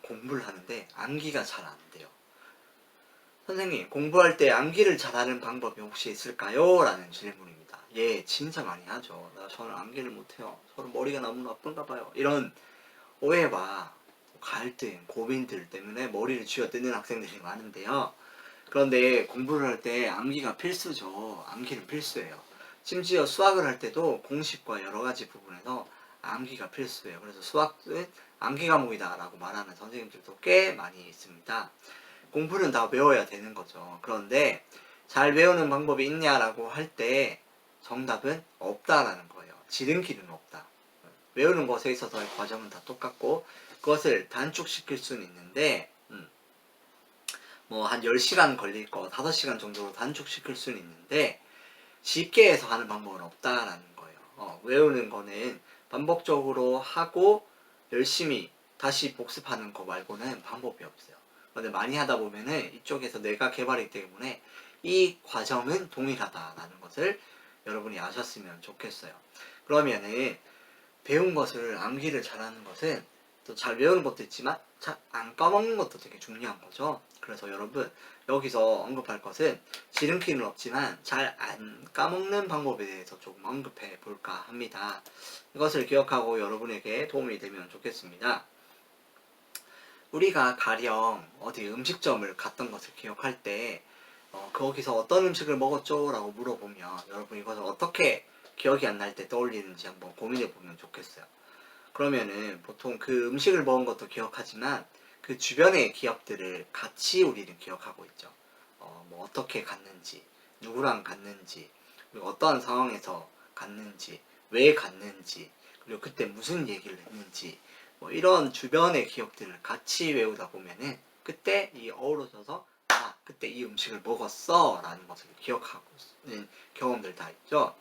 공부를 하는데 암기가 잘 안 돼요. 선생님, 공부할 때 암기를 잘하는 방법이 혹시 있을까요? 라는 질문입니다. 예, 진짜 많이 하죠. 저는 암기를 못해요. 저는 머리가 너무 나쁜가 봐요. 이런 오해와 갈등, 고민들 때문에 머리를 쥐어뜯는 학생들이 많은데요. 그런데 공부를 할 때 암기가 필수죠. 암기는 필수예요. 심지어 수학을 할 때도 공식과 여러 가지 부분에서 암기가 필수예요. 그래서 수학은 암기 과목이다 라고 말하는 선생님들도 꽤 많이 있습니다. 공부는 다 외워야 되는 거죠. 그런데 잘 외우는 방법이 있냐라고 할 때 정답은 없다라는 거예요. 지름길은 없다. 외우는 것에 있어서의 과정은 다 똑같고 그것을 단축시킬 수는 있는데 뭐 한 10시간 걸릴 거 5시간 정도로 단축시킬 수는 있는데 쉽게 해서 하는 방법은 없다라는 거예요. 외우는 거는 반복적으로 하고 열심히 다시 복습하는 거 말고는 방법이 없어요. 근데 많이 하다 보면은 이쪽에서 뇌가 개발이 때문에 이 과정은 동일하다라는 것을 여러분이 아셨으면 좋겠어요. 그러면은 배운 것을 암기를 잘하는 것은 또 잘 외우는 것도 있지만 잘 안 까먹는 것도 되게 중요한 거죠. 그래서 여러분 여기서 언급할 것은 지름길은 없지만 잘 안 까먹는 방법에 대해서 조금 언급해 볼까 합니다. 이것을 기억하고 여러분에게 도움이 되면 좋겠습니다. 우리가 가령 어디 음식점을 갔던 것을 기억할 때 거기서 어떤 음식을 먹었죠? 라고 물어보면 여러분 이것을 어떻게 기억이 안 날 때 떠올리는지 한번 고민해 보면 좋겠어요. 그러면은 보통 그 음식을 먹은 것도 기억하지만 그 주변의 기억들을 같이 우리는 기억하고 있죠. 뭐 어떻게 갔는지, 누구랑 갔는지, 그리고 어떠한 상황에서 갔는지, 왜 갔는지, 그리고 그때 무슨 얘기를 했는지, 뭐 이런 주변의 기억들을 같이 외우다 보면은 그때 이 어우러져서 그때 이 음식을 먹었어 라는 것을 기억하고 있는 경험들 다 있죠.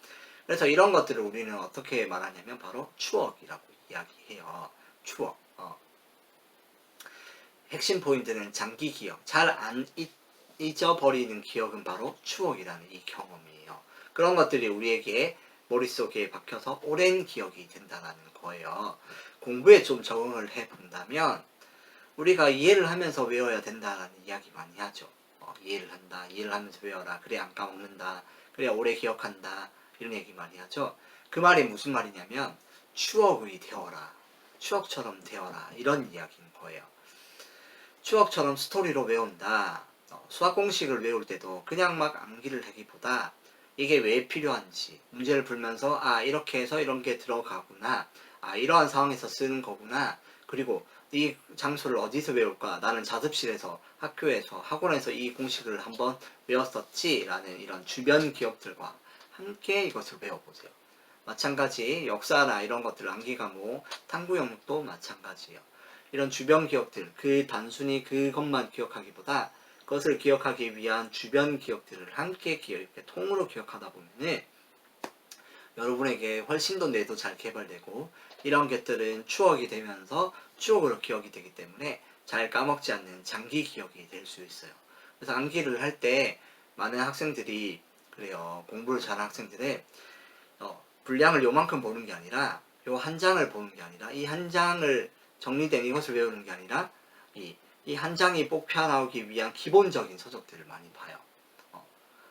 그래서 이런 것들을 우리는 어떻게 말하냐면 바로 추억이라고 이야기해요. 추억. 핵심 포인트는 장기 기억. 잘 안 잊어버리는 기억은 바로 추억이라는 이 경험이에요. 그런 것들이 우리에게 머릿속에 박혀서 오랜 기억이 된다는 거예요. 공부에 좀 적응을 해본다면 우리가 이해를 하면서 외워야 된다는 이야기 많이 하죠. 이해를 한다. 이해를 하면서 외워라. 그래야 안 까먹는다. 그래야 오래 기억한다. 이런 얘기 많이 하죠. 그 말이 무슨 말이냐면 추억이 되어라. 추억처럼 되어라. 이런 이야기인 거예요. 추억처럼 스토리로 외운다. 수학 공식을 외울 때도 그냥 막 암기를 하기보다 이게 왜 필요한지 문제를 풀면서 이렇게 해서 이런 게 들어가구나. 이러한 상황에서 쓰는 거구나. 그리고 이 장소를 어디서 외울까? 나는 자습실에서, 학교에서, 학원에서 이 공식을 한번 외웠었지 라는 이런 주변 기억들과 함께 이것을 외워보세요. 마찬가지 역사나 이런 것들 암기 과목, 탐구 영역도 마찬가지예요. 이런 주변 기억들, 단순히 그것만 기억하기보다 그것을 기억하기 위한 주변 기억들을 함께 이렇게 통으로 기억하다 보면은 여러분에게 훨씬 더 뇌도 잘 개발되고 이런 것들은 추억이 되면서 추억으로 기억이 되기 때문에 잘 까먹지 않는 장기 기억이 될 수 있어요. 그래서 암기를 할 때 많은 학생들이 그래요. 공부를 잘하는 학생들은 분량을 요만큼 보는 게 아니라 요 한 장을 보는 게 아니라 이 한 장을 정리된 이것을 외우는 게 아니라 이 한 장이 뽑혀 나오기 위한 기본적인 서적들을 많이 봐요.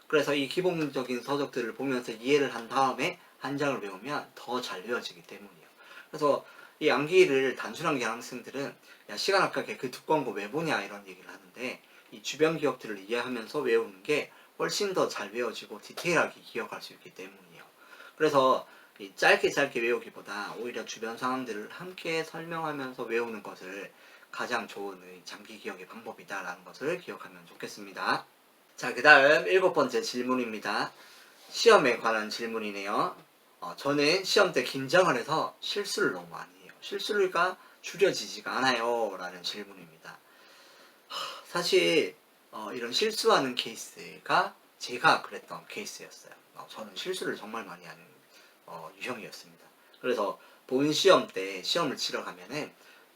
그래서 이 기본적인 서적들을 보면서 이해를 한 다음에 한 장을 외우면 더 잘 외워지기 때문이에요. 그래서 이 암기를 단순한 게 학생들은 야 시간 아깝게 그 두꺼운 거 왜 보냐 이런 얘기를 하는데 이 주변 기억들을 이해하면서 외우는 게 훨씬 더 잘 외워지고 디테일하게 기억할 수 있기 때문이에요. 그래서 이 짧게 외우기보다 오히려 주변 상황들을 함께 설명하면서 외우는 것을 가장 좋은 장기 기억의 방법이다라는 것을 기억하면 좋겠습니다. 자, 그 다음 7번째 질문입니다. 시험에 관한 질문이네요. 저는 시험 때 긴장을 해서 실수를 너무 많이 해요. 실수가 줄여지지가 않아요. 라는 질문입니다. 사실 이런 실수하는 케이스가 제가 그랬던 케이스였어요. 저는 실수를 정말 많이 하는 유형이었습니다. 그래서 본 시험 때 시험을 치러 가면은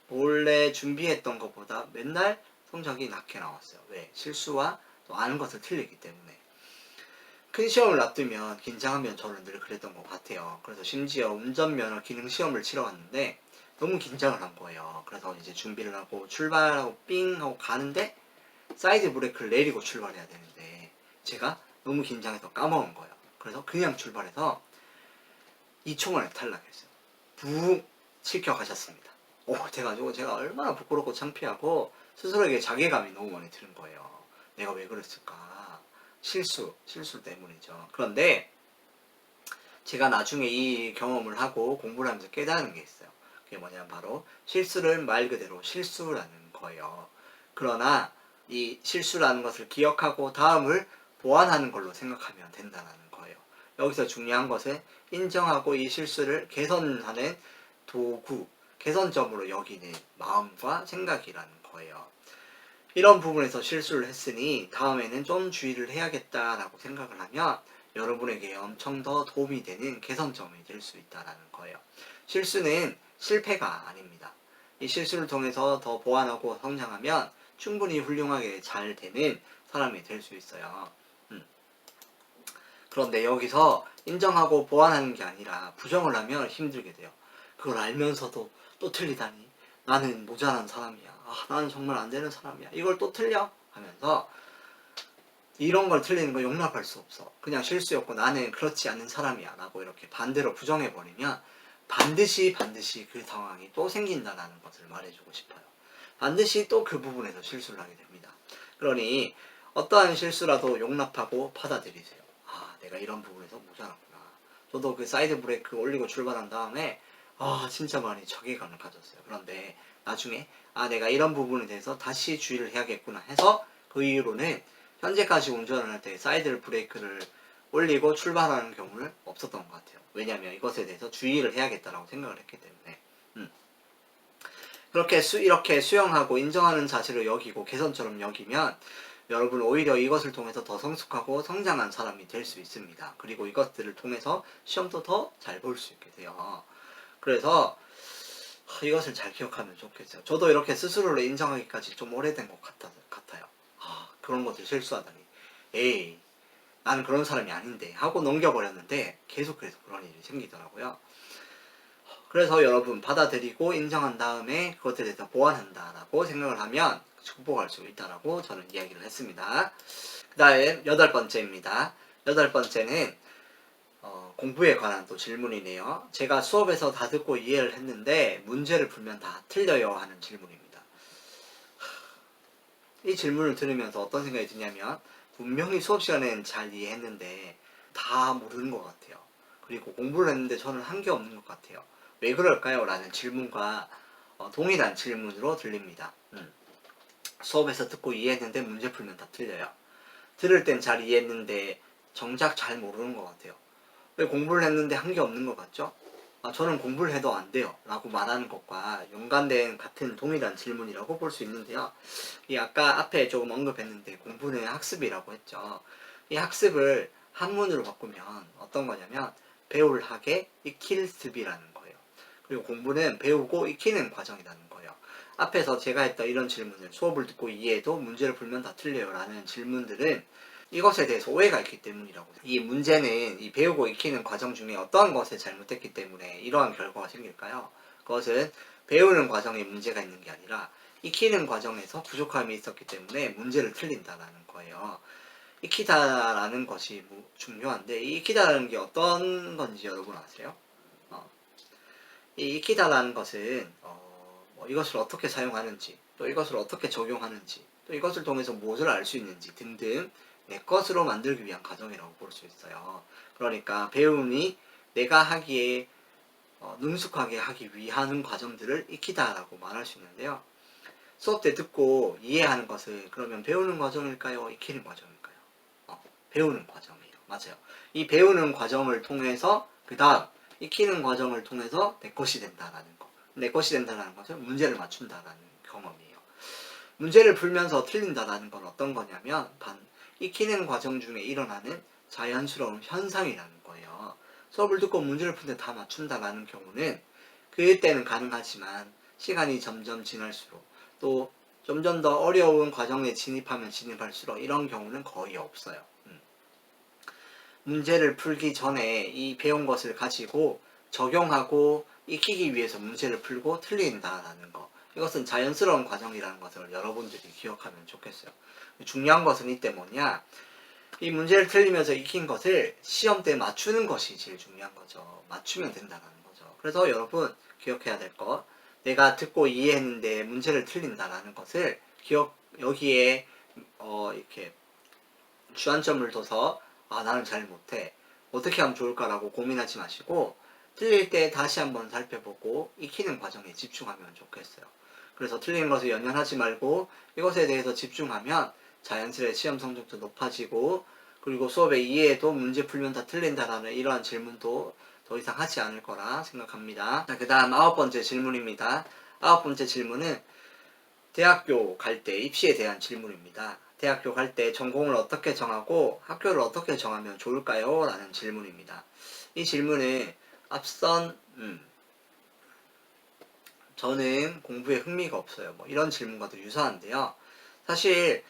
원래 준비했던 것보다 맨날 성적이 낮게 나왔어요. 왜? 실수와 또 아는 것을 틀리기 때문에. 큰 시험을 앞두면 긴장하면 저는 늘 그랬던 것 같아요. 그래서 심지어 운전면허 기능 시험을 치러 갔는데 너무 긴장을 한 거예요. 그래서 이제 준비를 하고 출발하고 삥 하고 가는데 사이드 브레이크를 내리고 출발해야 되는데 제가 너무 긴장해서 까먹은 거예요. 그래서 그냥 출발해서 2초 만에 탈락했어요. 붕 실격하셨습니다. 제가 얼마나 부끄럽고 창피하고 스스로에게 자괴감이 너무 많이 드는 거예요. 내가 왜 그랬을까? 실수 때문이죠. 그런데 제가 나중에 이 경험을 하고 공부를 하면서 깨달은 게 있어요. 그게 뭐냐면 바로 실수를 말 그대로 실수라는 거예요. 그러나 이 실수라는 것을 기억하고 다음을 보완하는 걸로 생각하면 된다는 거예요. 여기서 중요한 것은 인정하고 이 실수를 개선하는 도구, 개선점으로 여기는 마음과 생각이라는 거예요. 이런 부분에서 실수를 했으니 다음에는 좀 주의를 해야겠다라고 생각을 하면 여러분에게 엄청 더 도움이 되는 개선점이 될 수 있다는 거예요. 실수는 실패가 아닙니다. 이 실수를 통해서 더 보완하고 성장하면 충분히 훌륭하게 잘 되는 사람이 될 수 있어요. 그런데 여기서 인정하고 보완하는 게 아니라 부정을 하면 힘들게 돼요. 그걸 알면서도 또 틀리다니 나는 모자란 사람이야. 나는 정말 안 되는 사람이야. 이걸 또 틀려? 하면서 이런 걸 틀리는 거 용납할 수 없어. 그냥 실수였고 나는 그렇지 않는 사람이야. 라고 이렇게 반대로 부정해버리면 반드시 그 상황이 또 생긴다는 것을 말해주고 싶어요. 반드시 또 그 부분에서 실수를 하게 됩니다. 그러니 어떠한 실수라도 용납하고 받아들이세요. 내가 이런 부분에서 모자랐구나. 저도 그 사이드 브레이크 올리고 출발한 다음에 진짜 많이 자괴감을 가졌어요. 그런데 나중에 내가 이런 부분에 대해서 다시 주의를 해야겠구나 해서 그 이후로는 현재까지 운전을 할 때 사이드 브레이크를 올리고 출발하는 경우는 없었던 것 같아요. 왜냐하면 이것에 대해서 주의를 해야겠다라고 생각을 했기 때문에. 이렇게 수용하고 인정하는 자세를 여기고 개선처럼 여기면 여러분 오히려 이것을 통해서 더 성숙하고 성장한 사람이 될 수 있습니다. 그리고 이것들을 통해서 시험도 더 잘 볼 수 있게 돼요. 그래서 이것을 잘 기억하면 좋겠어요. 저도 이렇게 스스로를 인정하기까지 좀 오래된 것 같아요. 그런 것들 실수하다니. 에이, 나는 그런 사람이 아닌데 하고 넘겨버렸는데 계속해서 그런 일이 생기더라고요. 그래서 여러분 받아들이고 인정한 다음에 그것에 대해서 보완한다라고 생각을 하면 극복할 수 있다라고 저는 이야기를 했습니다. 그 다음 8번째입니다. 8번째는 공부에 관한 또 질문이네요. 제가 수업에서 다 듣고 이해를 했는데 문제를 풀면 다 틀려요 하는 질문입니다. 이 질문을 들으면서 어떤 생각이 드냐면 분명히 수업 시간에는 잘 이해했는데 다 모르는 것 같아요. 그리고 공부를 했는데 저는 한 게 없는 것 같아요. 왜 그럴까요? 라는 질문과 동일한 질문으로 들립니다. 수업에서 듣고 이해했는데 문제 풀면 다 틀려요. 들을 땐 잘 이해했는데 정작 잘 모르는 것 같아요. 왜 공부를 했는데 한 게 없는 것 같죠? 저는 공부를 해도 안 돼요 라고 말하는 것과 연관된 같은 동일한 질문이라고 볼 수 있는데요. 이 아까 앞에 조금 언급했는데 공부는 학습이라고 했죠. 이 학습을 한문으로 바꾸면 어떤 거냐면 배울 학에 익힐 습이라는 거예요. 그리고 공부는 배우고 익히는 과정이라는 거예요. 앞에서 제가 했던 이런 질문을 수업을 듣고 이해해도 문제를 풀면 다 틀려요 라는 질문들은 이것에 대해서 오해가 있기 때문이라고. 이 문제는 이 배우고 익히는 과정 중에 어떠한 것에 잘못됐기 때문에 이러한 결과가 생길까요? 그것은 배우는 과정에 문제가 있는 게 아니라 익히는 과정에서 부족함이 있었기 때문에 문제를 틀린다라는 거예요. 익히다라는 것이 중요한데, 이 익히다라는 게 어떤 건지 여러분 아세요? 이 익히다라는 것은 뭐 이것을 어떻게 사용하는지, 또 이것을 어떻게 적용하는지, 또 이것을 통해서 무엇을 알 수 있는지 등등 내 것으로 만들기 위한 과정이라고 볼 수 있어요. 그러니까 배움이 내가 하기에 능숙하게 하기 위한 과정들을 익히다라고 말할 수 있는데요. 수업 때 듣고 이해하는 것은 그러면 배우는 과정일까요? 익히는 과정일까요? 배우는 과정이에요. 맞아요. 이 배우는 과정을 통해서 그 다음 익히는 과정을 통해서 내 것이 된다라는 거. 내 것이 된다라는 것은 문제를 맞춘다라는 경험이에요. 문제를 풀면서 틀린다라는 건 어떤 거냐면 익히는 과정 중에 일어나는 자연스러운 현상이라는 거예요. 수업을 듣고 문제를 풀 때 다 맞춘다라는 경우는 그때는 가능하지만 시간이 점점 지날수록 또 점점 더 어려운 과정에 진입하면 진입할수록 이런 경우는 거의 없어요. 문제를 풀기 전에 이 배운 것을 가지고 적용하고 익히기 위해서 문제를 풀고 틀린다라는 거. 이것은 자연스러운 과정이라는 것을 여러분들이 기억하면 좋겠어요. 중요한 것은 이때 뭐냐? 이 문제를 틀리면서 익힌 것을 시험 때 맞추는 것이 제일 중요한 거죠. 맞추면 된다는 거죠. 그래서 여러분 기억해야 될 것. 내가 듣고 이해했는데 문제를 틀린다라는 것을 여기에 이렇게 주안점을 둬서 나는 잘 못해. 어떻게 하면 좋을까라고 고민하지 마시고 틀릴 때 다시 한번 살펴보고 익히는 과정에 집중하면 좋겠어요. 그래서 틀린 것을 연연하지 말고 이것에 대해서 집중하면 자연스레 시험 성적도 높아지고 그리고 수업의 이해에도 문제 풀면 다 틀린다라는 이러한 질문도 더 이상 하지 않을 거라 생각합니다. 자, 그 다음 9번째 질문입니다. 9번째 질문은 대학교 갈 때 입시에 대한 질문입니다. 대학교 갈 때 전공을 어떻게 정하고 학교를 어떻게 정하면 좋을까요? 라는 질문입니다. 이 질문은 앞선 저는 공부에 흥미가 없어요. 뭐 이런 질문과도 유사한데요. 사실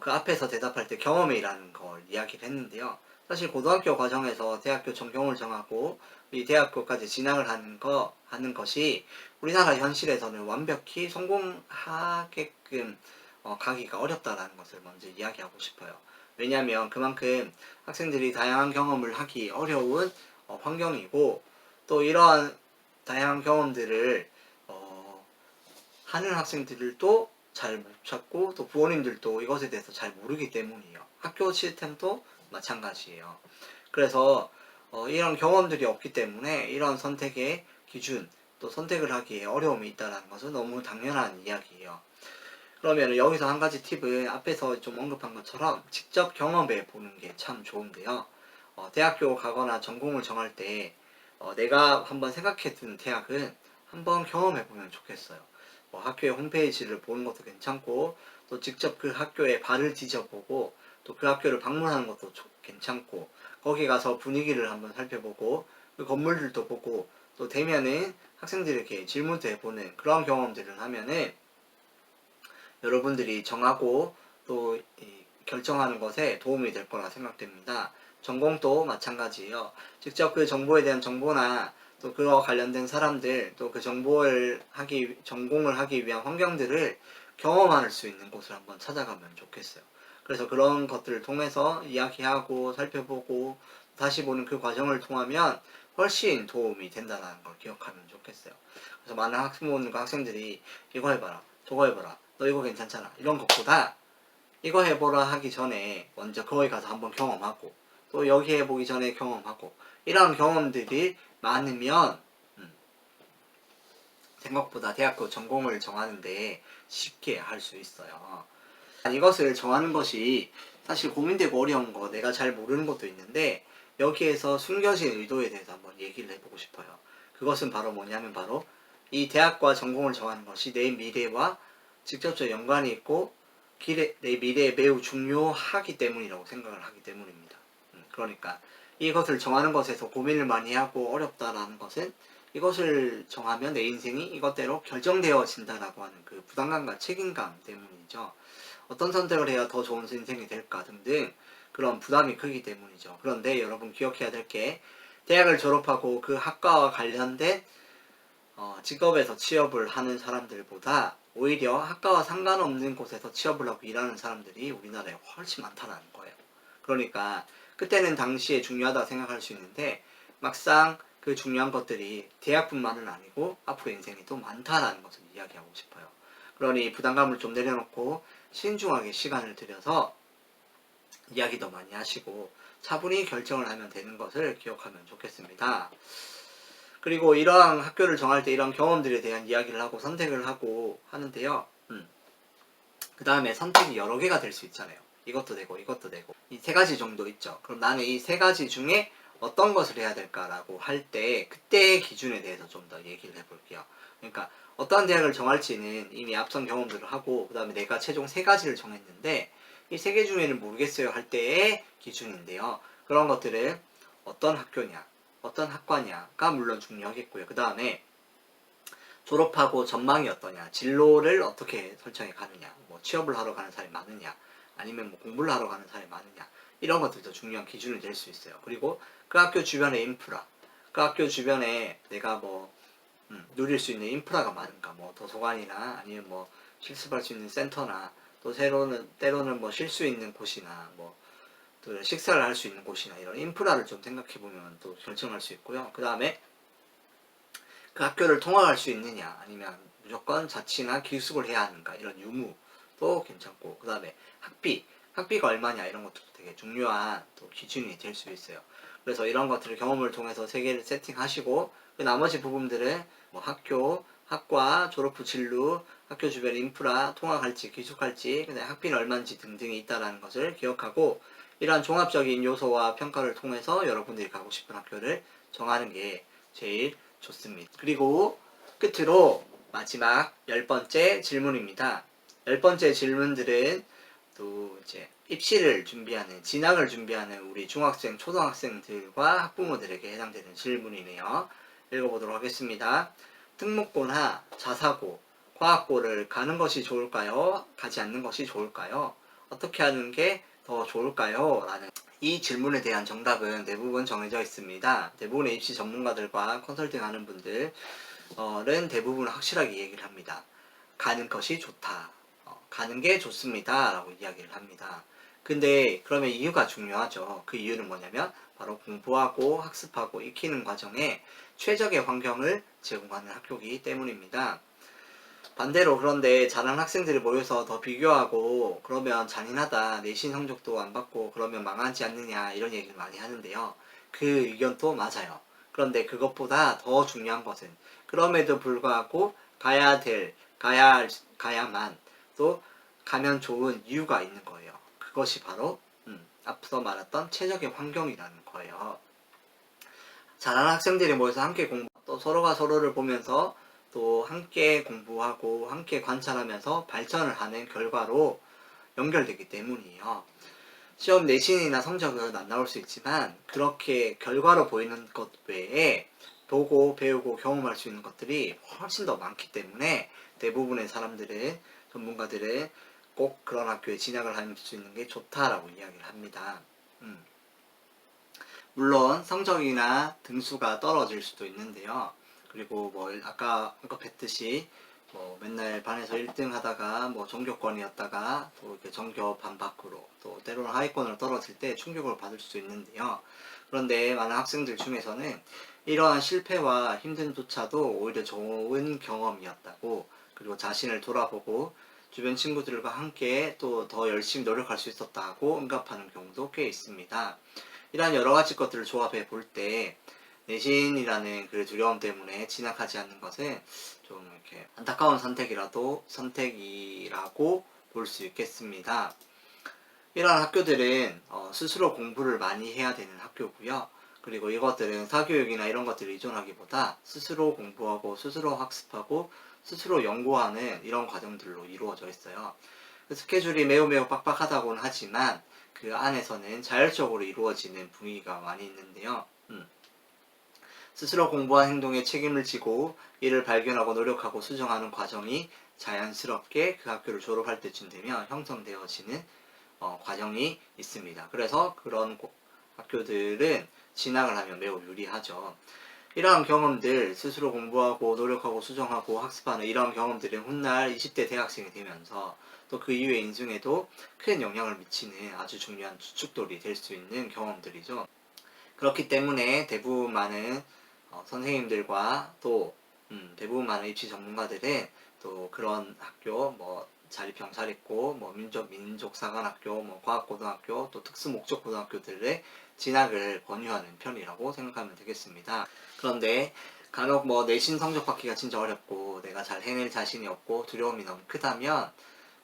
그 앞에서 대답할 때 경험이라는 걸 이야기를 했는데요. 사실 고등학교 과정에서 대학교 전공을 정하고 이 대학교까지 진학을 하는 것이 우리나라 현실에서는 완벽히 성공하게끔 가기가 어렵다라는 것을 먼저 이야기하고 싶어요. 왜냐하면 그만큼 학생들이 다양한 경험을 하기 어려운 환경이고 또 이러한 다양한 경험들을 하는 학생들도 잘 못 찾고 또 부모님들도 이것에 대해서 잘 모르기 때문이에요. 학교 시스템도 마찬가지예요. 그래서 이런 경험들이 없기 때문에 이런 선택의 기준 또 선택을 하기에 어려움이 있다는 것은 너무 당연한 이야기예요. 그러면 여기서 한 가지 팁은 앞에서 좀 언급한 것처럼 직접 경험해 보는 게 참 좋은데요. 대학교 가거나 전공을 정할 때 내가 한번 생각했던 대학은 한번 경험해 보면 좋겠어요. 학교의 홈페이지를 보는 것도 괜찮고 또 직접 그 학교에 발을 디뎌보고 또 그 학교를 방문하는 것도 괜찮고 거기 가서 분위기를 한번 살펴보고 그 건물들도 보고 또 되면은 학생들에게 질문도 해보는 그런 경험들을 하면은 여러분들이 정하고 또 결정하는 것에 도움이 될 거라 생각됩니다. 전공도 마찬가지예요. 직접 그 정보에 대한 정보나 또 그와 관련된 사람들 또 그 전공을 하기 위한 환경들을 경험할 수 있는 곳을 한번 찾아가면 좋겠어요. 그래서 그런 것들을 통해서 이야기하고 살펴보고 다시 보는 그 과정을 통하면 훨씬 도움이 된다는 걸 기억하면 좋겠어요. 그래서 많은 학부모님과 학생들이 이거 해봐라 저거 해봐라 너 이거 괜찮잖아 이런 것보다 이거 해보라 하기 전에 먼저 거기 가서 한번 경험하고 또 여기 해보기 전에 경험하고 이런 경험들이 많으면 생각보다 대학교 전공을 정하는데 쉽게 할 수 있어요. 이것을 정하는 것이 사실 고민되고 어려운 거 내가 잘 모르는 것도 있는데 여기에서 숨겨진 의도에 대해서 한번 얘기를 해보고 싶어요. 그것은 바로 뭐냐면 바로 이 대학과 전공을 정하는 것이 내 미래와 직접적 연관이 있고 내 미래에 매우 중요하기 때문이라고 생각을 하기 때문입니다. 그러니까 이것을 정하는 것에서 고민을 많이 하고 어렵다라는 것은 이것을 정하면 내 인생이 이것대로 결정되어진다라고 하는 그 부담감과 책임감 때문이죠. 어떤 선택을 해야 더 좋은 인생이 될까 등등 그런 부담이 크기 때문이죠. 그런데 여러분 기억해야 될 게 대학을 졸업하고 그 학과와 관련된 직업에서 취업을 하는 사람들보다 오히려 학과와 상관없는 곳에서 취업을 하고 일하는 사람들이 우리나라에 훨씬 많다는 거예요. 그러니까 그때는 당시에 중요하다고 생각할 수 있는데 막상 그 중요한 것들이 대학뿐만은 아니고 앞으로 인생이 또 많다라는 것을 이야기하고 싶어요. 그러니 부담감을 좀 내려놓고 신중하게 시간을 들여서 이야기 더 많이 하시고 차분히 결정을 하면 되는 것을 기억하면 좋겠습니다. 그리고 이러한 학교를 정할 때 이런 경험들에 대한 이야기를 하고 선택을 하고 하는데요. 그 다음에 선택이 여러 개가 될 수 있잖아요. 이것도 되고 이것도 되고 이 세 가지 정도 있죠. 그럼 나는 이 세 가지 중에 어떤 것을 해야 될까라고 할 때 그때의 기준에 대해서 좀 더 얘기를 해볼게요. 그러니까 어떤 대학을 정할지는 이미 앞선 경험들을 하고 그 다음에 내가 최종 세 가지를 정했는데 이 세 개 중에는 모르겠어요 할 때의 기준인데요. 그런 것들을 어떤 학교냐 어떤 학과냐가 물론 중요하겠고요. 그 다음에 졸업하고 전망이 어떠냐, 진로를 어떻게 설정해 가느냐, 뭐 취업을 하러 가는 사람이 많으냐, 아니면 뭐 공부를 하러 가는 사람이 많으냐, 이런 것들도 중요한 기준이 될 수 있어요. 그리고 그 학교 주변의 인프라, 그 학교 주변에 내가 뭐 누릴 수 있는 인프라가 많은가, 뭐 도서관이나 아니면 뭐 실습할 수 있는 센터나 또 때로는 뭐 쉴 수 있는 곳이나 뭐 또 식사를 할 수 있는 곳이나 이런 인프라를 좀 생각해 보면 또 결정할 수 있고요. 그 다음에 그 학교를 통학할 수 있느냐 아니면 무조건 자취나 기숙을 해야 하는가 이런 유무도 괜찮고 그 다음에 학비가 얼마냐 이런 것도 되게 중요한 또 기준이 될 수 있어요. 그래서 이런 것들을 경험을 통해서 세 개를 세팅하시고 그 나머지 부분들은 뭐 학과, 졸업 후 진로, 학교 주변 인프라, 통학할지 기숙할지, 그다음에 학비는 얼마인지 등등이 있다는 것을 기억하고 이러한 종합적인 요소와 평가를 통해서 여러분들이 가고 싶은 학교를 정하는 게 제일 좋습니다. 그리고 끝으로 마지막 10번째 질문입니다. 10번째 질문들은 또 이제 입시를 준비하는, 진학을 준비하는 우리 중학생, 초등학생들과 학부모들에게 해당되는 질문이네요. 읽어보도록 하겠습니다. 특목고나 자사고, 과학고를 가는 것이 좋을까요? 가지 않는 것이 좋을까요? 어떻게 하는 게 더 좋을까요? 라는 이 질문에 대한 정답은 대부분 정해져 있습니다. 대부분의 입시 전문가들과 컨설팅하는 분들은 대부분 확실하게 얘기를 합니다. 가는 것이 좋다. 가는 게 좋습니다. 라고 이야기를 합니다. 근데 그러면 이유가 중요하죠. 그 이유는 뭐냐면 바로 공부하고 학습하고 익히는 과정에 최적의 환경을 제공하는 학교이기 때문입니다. 반대로 그런데 잘하는 학생들이 모여서 더 비교하고 그러면 잔인하다, 내신 성적도 안 받고 그러면 망하지 않느냐 이런 얘기를 많이 하는데요. 그 의견도 맞아요. 그런데 그것보다 더 중요한 것은 그럼에도 불구하고 가야만 또 가면 좋은 이유가 있는 거예요. 그것이 바로 앞서 말했던 최적의 환경이라는 거예요. 잘하는 학생들이 모여서 함께 공부, 또 서로가 서로를 보면서 또 함께 공부하고 함께 관찰하면서 발전을 하는 결과로 연결되기 때문이에요. 시험 내신이나 성적은 안 나올 수 있지만 그렇게 결과로 보이는 것 외에 보고 배우고 경험할 수 있는 것들이 훨씬 더 많기 때문에 대부분의 전문가들은 꼭 그런 학교에 진학을 할 수 있는 게 좋다라고 이야기를 합니다. 물론 성적이나 등수가 떨어질 수도 있는데요. 그리고 뭐 아까 언급했듯이 뭐 맨날 반에서 1등 하다가 뭐 전교권이었다가 또 이렇게 전교 반 밖으로 또 때로는 하위권으로 떨어질 때 충격을 받을 수 있는데요. 그런데 많은 학생들 중에서는 이러한 실패와 힘듦조차도 오히려 좋은 경험이었다고 그리고 자신을 돌아보고 주변 친구들과 함께 또 더 열심히 노력할 수 있었다고 응답하는 경우도 꽤 있습니다. 이러한 여러 가지 것들을 조합해 볼 때 내신이라는 그 두려움 때문에 진학하지 않는 것은 좀 이렇게 안타까운 선택이라고 볼 수 있겠습니다. 이러한 학교들은 스스로 공부를 많이 해야 되는 학교고요. 그리고 이것들은 사교육이나 이런 것들을 의존하기보다 스스로 공부하고 스스로 학습하고 스스로 연구하는 이런 과정들로 이루어져 있어요. 스케줄이 매우 빡빡하다고는 하지만 그 안에서는 자율적으로 이루어지는 분위기가 많이 있는데요. 스스로 공부한 행동에 책임을 지고 이를 발견하고 노력하고 수정하는 과정이 자연스럽게 그 학교를 졸업할 때쯤 되면 형성되어지는 과정이 있습니다. 그래서 그런 학교들은 진학을 하면 매우 유리하죠. 이러한 경험들, 스스로 공부하고 노력하고 수정하고 학습하는 이러한 경험들은 훗날 20대 대학생이 되면서 또 그 이후의 인생에도 큰 영향을 미치는 아주 중요한 주축돌이 될 수 있는 경험들이죠. 그렇기 때문에 대부분 많은 선생님들과 또 대부분 많은 입시 전문가들은 또 그런 학교 자립형사립고 민족사관학교 과학고등학교 또 특수목적고등학교들의 진학을 권유하는 편이라고 생각하면 되겠습니다. 그런데 간혹 내신 성적 받기가 진짜 어렵고 내가 잘 해낼 자신이 없고 두려움이 너무 크다면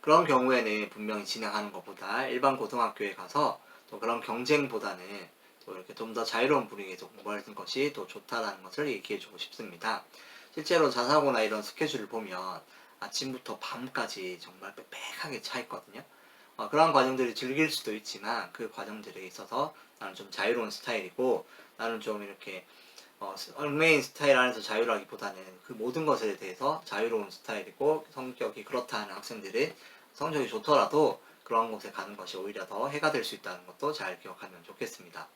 그런 경우에는 분명히 진학하는 것보다 일반 고등학교에 가서 또 그런 경쟁보다는 또 이렇게 좀 더 자유로운 분위기에서 공부하는 것이 더 좋다라는 것을 얘기해주고 싶습니다. 실제로 자사고나 이런 스케줄을 보면 아침부터 밤까지 정말 빽빽하게 차 있거든요. 그런 과정들을 즐길 수도 있지만 그 과정들에 있어서 나는 좀 자유로운 스타일이고 나는 좀 이렇게 얽매인 스타일 안에서 자유라기보다는 그 모든 것에 대해서 자유로운 스타일이고 성격이 그렇다 하는 학생들은 성적이 좋더라도 그런 곳에 가는 것이 오히려 더 해가 될 수 있다는 것도 잘 기억하면 좋겠습니다.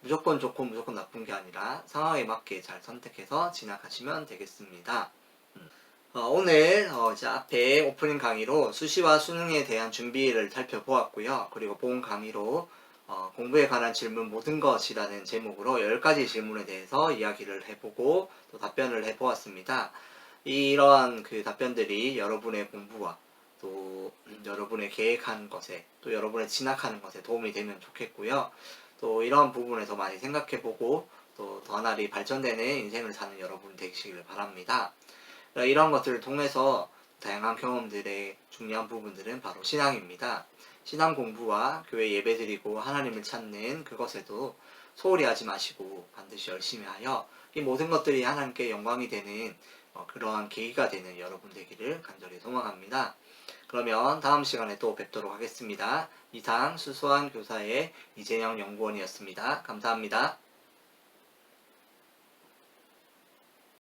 무조건 좋고 무조건 나쁜 게 아니라 상황에 맞게 잘 선택해서 진학하시면 되겠습니다. 오늘 이제 앞에 오프닝 강의로 수시와 수능에 대한 준비를 살펴보았고요. 그리고 본 강의로 공부에 관한 질문 모든 것이라는 제목으로 10가지 질문에 대해서 이야기를 해보고 또 답변을 해보았습니다. 이러한 그 답변들이 여러분의 공부와 또 여러분의 계획하는 것에 또 여러분의 진학하는 것에 도움이 되면 좋겠고요. 또 이러한 부분에서 많이 생각해보고 또 더 나리 발전되는 인생을 사는 여러분 되시길 바랍니다. 이런 것들을 통해서 다양한 경험들의 중요한 부분들은 바로 신앙입니다. 신앙 공부와 교회 예배드리고 하나님을 찾는 그것에도 소홀히 하지 마시고 반드시 열심히 하여 이 모든 것들이 하나님께 영광이 되는 그러한 계기가 되는 여러분 되기를 간절히 소망합니다. 그러면 다음 시간에 또 뵙도록 하겠습니다. 이상 수수한 교사의 이재영 연구원이었습니다. 감사합니다.